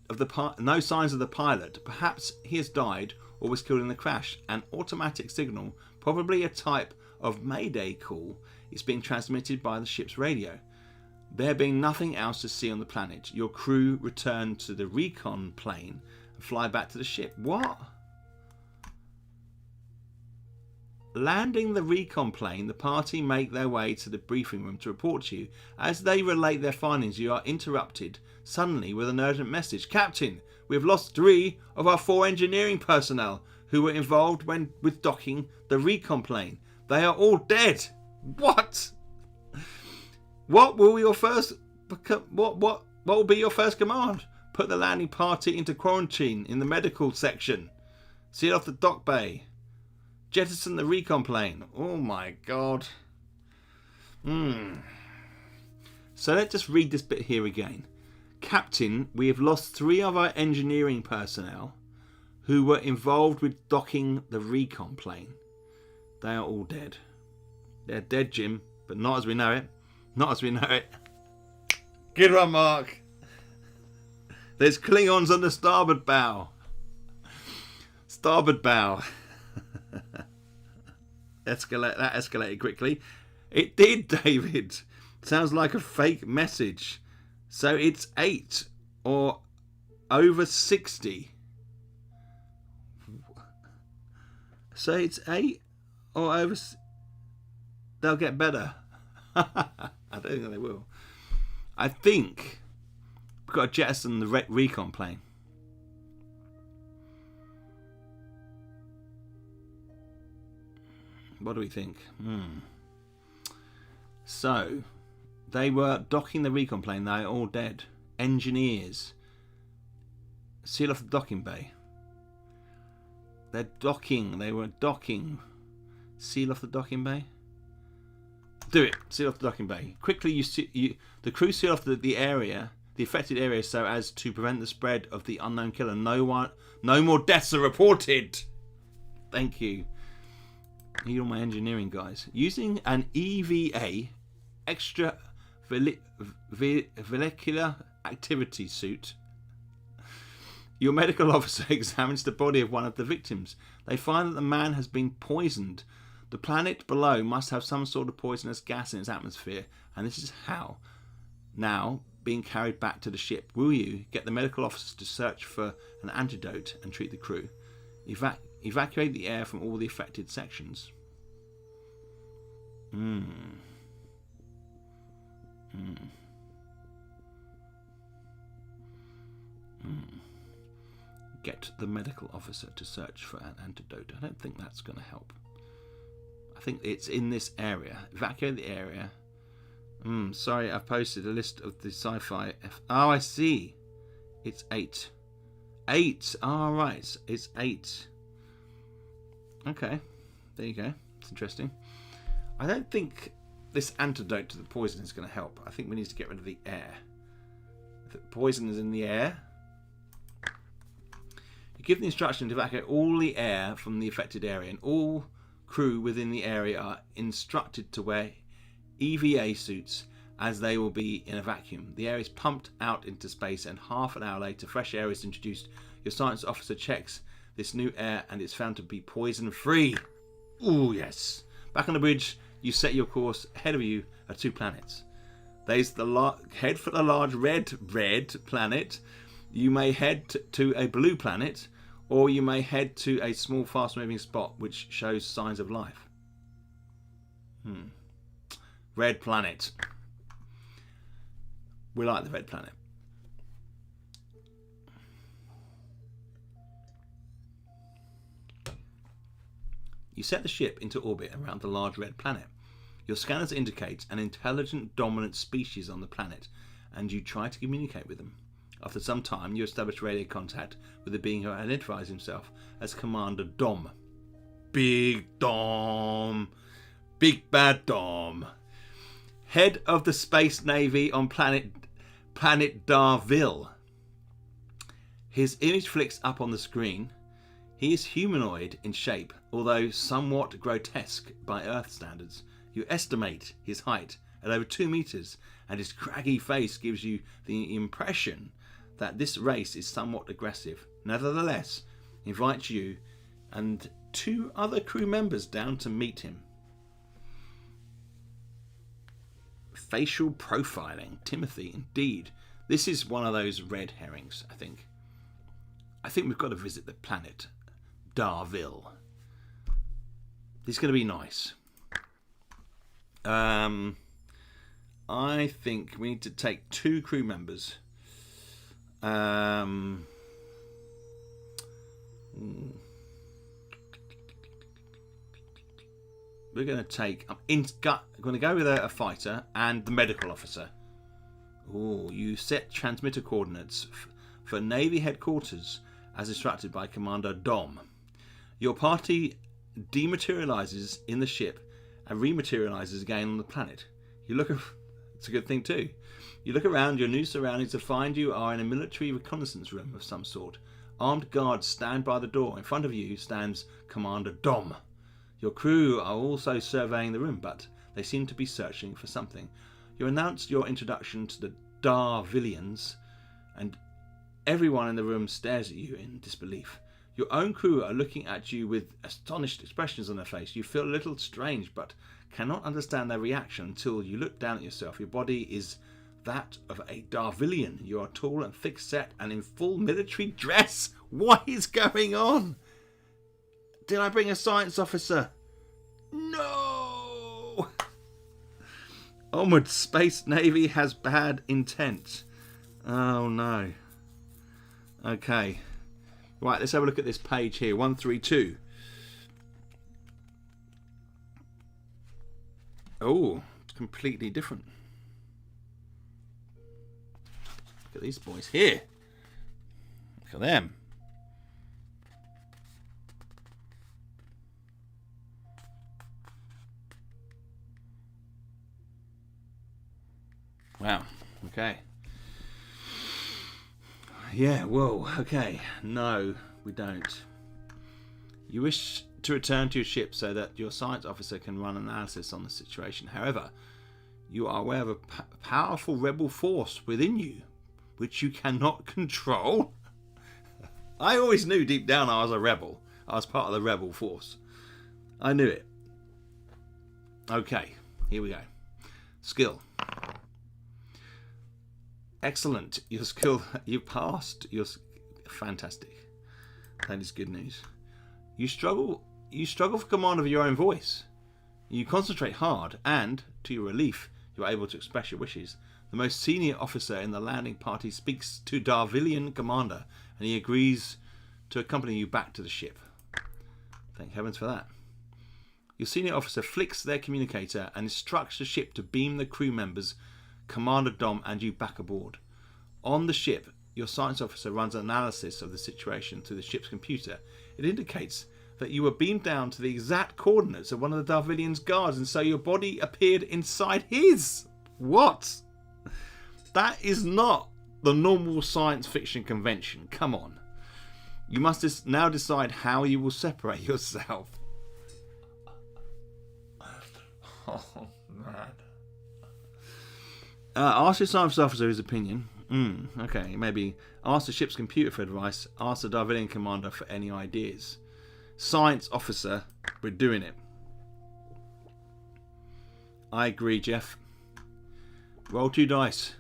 no signs of the pilot. Perhaps he has died or was killed in the crash. An automatic signal, probably a type of Mayday call, is being transmitted by the ship's radio. There being nothing else to see on the planet, your crew return to the recon plane and fly back to the ship. What? Landing the recon plane, the party make their way to the briefing room to report to you. As they relate their findings, you are interrupted suddenly with an urgent message. Captain, we have lost 3 of our 4 engineering personnel who were involved with docking the recon plane. They are all dead. What? What will your first what will be your first command? Put the landing party into quarantine in the medical section. Seal off the dock bay. Jettison the recon plane. Oh my god. So let's just read this bit here again. Captain, we have lost 3 of our engineering personnel who were involved with docking the recon plane. They are all dead. They're dead, Jim, but not as we know it. Not as we know it. Good one, Mark. There's Klingons on the starboard bow. Starboard bow. That escalated quickly. It did, David. Sounds like a fake message. So it's 8 or over 60. So it's 8 or over. They'll get better. I don't think they will. I think we've got to jettison the recon plane. What do we think? So, they were docking the recon plane. They are all dead. Engineers. Seal off the docking bay. They're docking. They were docking. Seal off the docking bay. Do it. Seal off the docking bay. Quickly, the crew seal off the area, the affected area, so as to prevent the spread of the unknown killer. No more deaths are reported. Thank you. Need all my engineering guys. Using an EVA, extra vehicular activity suit, your medical officer examines the body of one of the victims. They find that the man has been poisoned. The planet below must have some sort of poisonous gas in its atmosphere, and this is how. Now, being carried back to the ship, will you get the medical officers to search for an antidote and treat the crew? Evacuate the air from all the affected sections. Get the medical officer to search for an antidote. I don't think that's going to help. I think it's in this area. Evacuate the area. Sorry, I've posted a list of the sci-fi. Oh, I see. It's 8. 8. All right. It's 8. Okay. There you go. It's interesting. I don't think this antidote to the poison is going to help. I think we need to get rid of the air. If the poison is in the air, you give the instruction to evacuate all the air from the affected area, and all crew within the area are instructed to wear EVA suits, as they will be in a vacuum. The air is pumped out into space, and half an hour later fresh air is introduced. Your science officer checks this new air and it's found to be poison free. Ooh, yes. Back on the bridge, you set your course. Ahead of you are 2 planets. There's the head for the large red planet. You may head to a blue planet, or you may head to a small fast moving spot which shows signs of life. Red planet. We like the red planet. You set the ship into orbit around the large red planet. Your scanners indicate an intelligent dominant species on the planet, and you try to communicate with them. After some time, you establish radio contact with the being who identifies himself as Commander Dom. Big Dom. Big bad Dom. Head of the Space Navy on planet Darville. His image flicks up on the screen. He is humanoid in shape, although somewhat grotesque by Earth standards. You estimate his height at over 2 meters, and his craggy face gives you the impression that this race is somewhat aggressive. Nevertheless, he invites you and 2 other crew members down to meet him. Facial profiling. Timothy, indeed. This is one of those red herrings, I think. I think we've got to visit the planet Darville. This is going to be nice. I think we need to take 2 crew members. We're going to take. I'm going to go with a fighter and the medical officer. Oh, you set transmitter coordinates for Navy headquarters as instructed by Commander Dom. Your party dematerializes in the ship and rematerializes again on the planet. You look. It's a good thing too. You look around your new surroundings to find you are in a military reconnaissance room of some sort. Armed guards stand by the door. In front of you stands Commander Dom. Your crew are also surveying the room, but they seem to be searching for something. You announce your introduction to the Darvillians, and everyone in the room stares at you in disbelief. Your own crew are looking at you with astonished expressions on their face. You feel a little strange, but cannot understand their reaction until you look down at yourself. Your body is that of a Darvillian. You are tall and thick-set and in full military dress. What is going on? Did I bring a science officer? No! Onward, Space Navy has bad intent. Oh no. Okay. Right, let's have a look at this page here. 132. Oh, it's completely different. Look at these boys here. Look at them. Wow. Okay. Yeah, whoa. Okay. No, we don't. You wish to return to your ship so that your science officer can run analysis on the situation. However, you are aware of a powerful rebel force within you, which you cannot control. I always knew deep down I was a rebel. I was part of the rebel force. I knew it. Okay, here we go. Skill. Excellent. Your skill, you passed. You're fantastic. That is good news. You struggle for command of your own voice. You concentrate hard and, to your relief, you are able to express your wishes. The most senior officer in the landing party speaks to Darvillian commander, and he agrees to accompany you back to the ship. Thank heavens for that. Your senior officer flicks their communicator and instructs the ship to beam the crew members, Commander Dom, and you back aboard. On the ship, your science officer runs an analysis of the situation through the ship's computer. It indicates that you were beamed down to the exact coordinates of one of the Darvillian's guards, and so your body appeared inside his. What? That is not the normal science fiction convention. Come on. You must now decide how you will separate yourself. Oh, man. Ask your science officer his opinion. Okay, maybe ask the ship's computer for advice. Ask the Darvillian commander for any ideas. Science officer, we're doing it. I agree, Jeff. Roll 2 dice.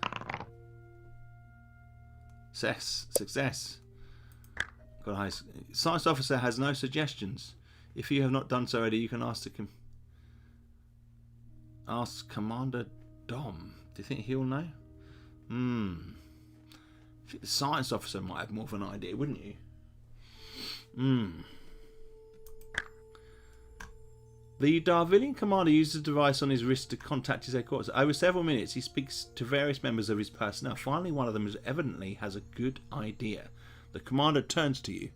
Success. Got a high. Science officer has no suggestions. If you have not done so already, you can ask ask Commander Dom. Do you think he'll know? I think the science officer might have more of an idea, wouldn't you? The Darvillian commander uses a device on his wrist to contact his headquarters. Over several minutes, he speaks to various members of his personnel. Finally, one of them evidently has a good idea. The commander turns to you.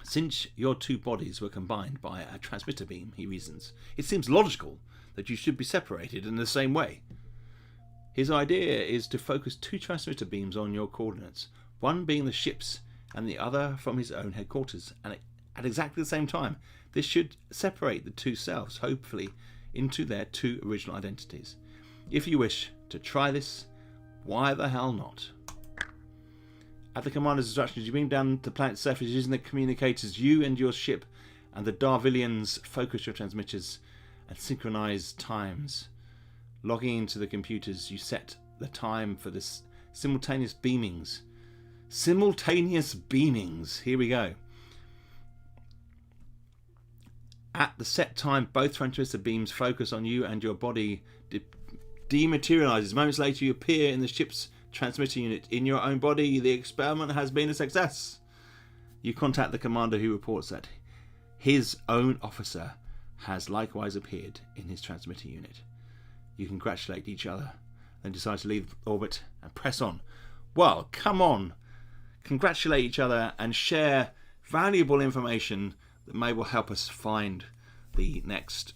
Since your 2 bodies were combined by a transmitter beam, he reasons, it seems logical that you should be separated in the same way. His idea is to focus 2 transmitter beams on your coordinates, one being the ship's and the other from his own headquarters, and at exactly the same time. This should separate the two selves, hopefully, into their two original identities. If you wish to try this, why the hell not? At the commander's instructions, you beam down to the planet's surface using the communicators. You and your ship and the Darvillians focus your transmitters and synchronize times. Logging into the computers, you set the time for this simultaneous beamings. Simultaneous beamings. Here we go. At the set time, both transmitter beams focus on you and your body dematerializes. Moments later, you appear in the ship's transmitter unit. In your own body, the experiment has been a success. You contact the commander, who reports that his own officer has likewise appeared in his transmitter unit. You congratulate each other, then decide to leave orbit and press on. Well, come on. Congratulate each other and share valuable information that may well help us find the next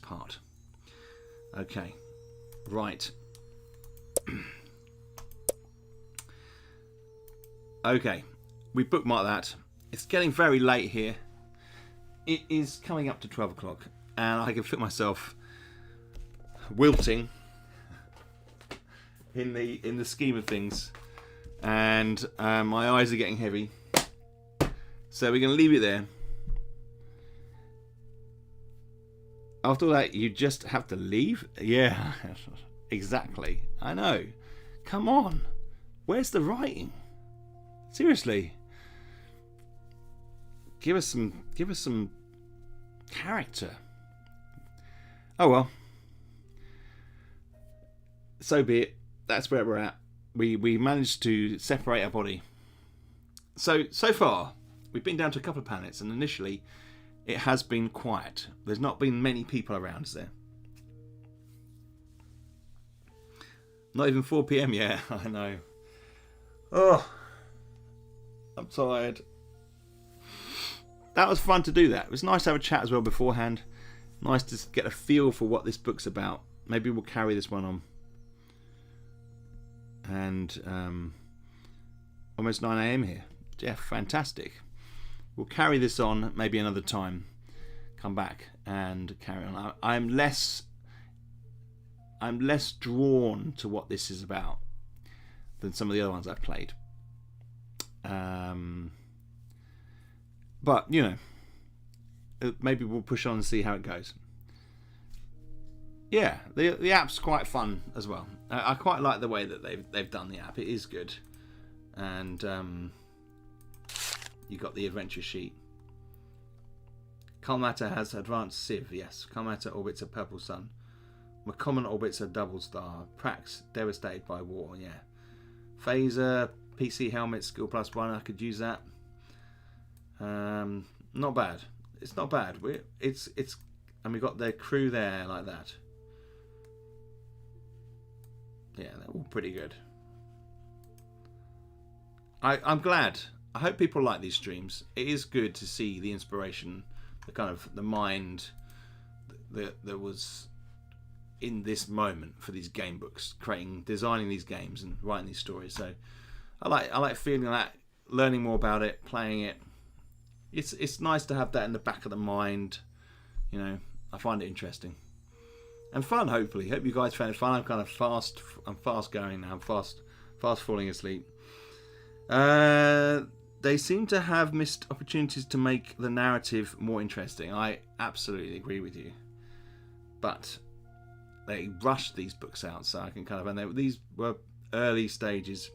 part. Okay, right. Okay, we bookmarked that. It's getting very late here. It is coming up to 12 o'clock, and I can feel myself wilting in the scheme of things, and my eyes are getting heavy. So we're going to leave it there. After that, you just have to leave? Yeah, exactly. I know. Come on. Where's the writing? Seriously. Give us some character. Oh well. So be it. That's where we're at. We managed to separate our body. So far, we've been down to a couple of planets, and initially it has been quiet. There's not been many people around there. Not even 4 PM yet. I know. Oh, I'm tired. That was fun to do that. It was nice to have a chat as well beforehand. Nice to get a feel for what this book's about. Maybe we'll carry this one on. And almost 9 AM here. Yeah, fantastic. We'll carry this on maybe another time. Come back and carry on. I'm less drawn to what this is about than some of the other ones I've played. But you know, maybe we'll push on and see how it goes. Yeah, the app's quite fun as well. I quite like the way that they've done the app. It is good, and you got the adventure sheet. Kalmata has advanced Civ. Yes, Kalmata orbits a purple sun. McCommon orbits a double star. Prax devastated by war. Yeah, Phaser PC helmet skill +1. I could use that. Not bad. It's not bad. And we got their crew there like that. Yeah, they're all pretty good. I'm glad. I hope people like these streams. It is good to see the inspiration, the kind of the mind that was in this moment for these game books, designing these games and writing these stories. So I like feeling that, learning more about it, playing it. It's nice to have that in the back of the mind. You know, I find it interesting and fun. Hopefully, hope you guys found it fun. I'm fast going now. I'm fast falling asleep. They seem to have missed opportunities to make the narrative more interesting. I absolutely agree with you, but they rushed these books out, so I can these were early stages.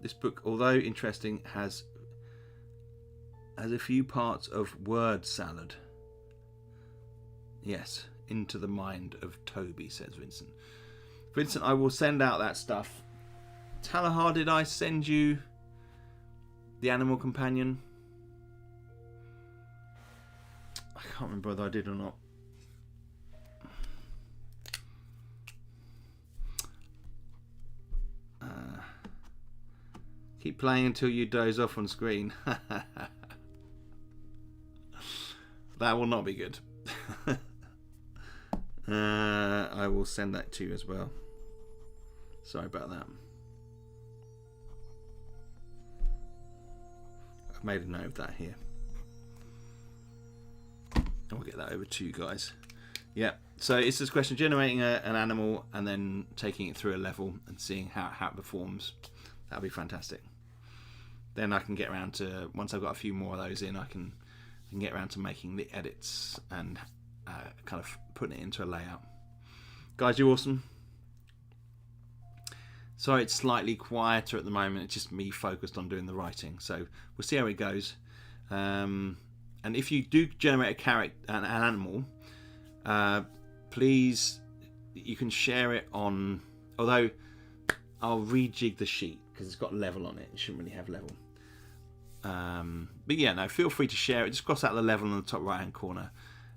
This book, although interesting, has a few parts of word salad. Yes, into the mind of Toby, says Vincent. Vincent, I will send out that stuff. Talahar, did I send you the Animal Companion? I can't remember whether I did or not. Keep playing until you doze off on screen. That will not be good. I will send that to you as well. Sorry about that. I've made a note of that here. I'll get that over to you guys. Yeah, so it's this question: generating an animal and then taking it through a level and seeing how it performs. That'd be fantastic. Then I can get around to, once I've got a few more of those in, I can get around to making the edits and kind of putting it into a layout. Guys, you're awesome. Sorry, it's slightly quieter at the moment. It's just me focused on doing the writing. So we'll see how it goes. And if you do generate a character, an animal, please, you can share it on, although I'll rejig the sheet because it's got level on it. It shouldn't really have level. But yeah, no, feel free to share it. Just cross out the level in the top right hand corner.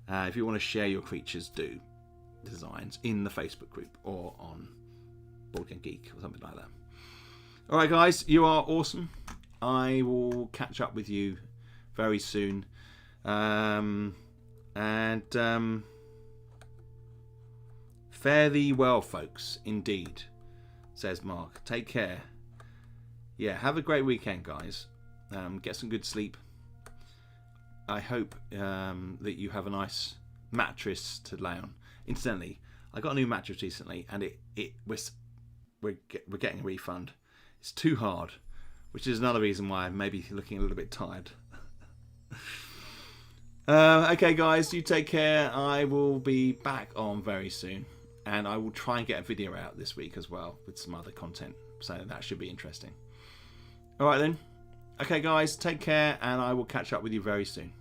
If you want to share your creatures designs in the Facebook group or on Board Game Geek or something like that. Alright guys, you are awesome. I will catch up with you very soon. Fare thee well, folks, indeed, says Mark. Take care. Yeah, have a great weekend, guys. Get some good sleep. I hope that you have a nice mattress to lay on. Incidentally, I got a new mattress recently, and we're getting a refund. It's too hard, which is another reason why I may be looking a little bit tired. Okay, guys, you take care. I will be back on very soon, and I will try and get a video out this week as well with some other content. So that should be interesting. All right then. Okay, guys, take care, and I will catch up with you very soon.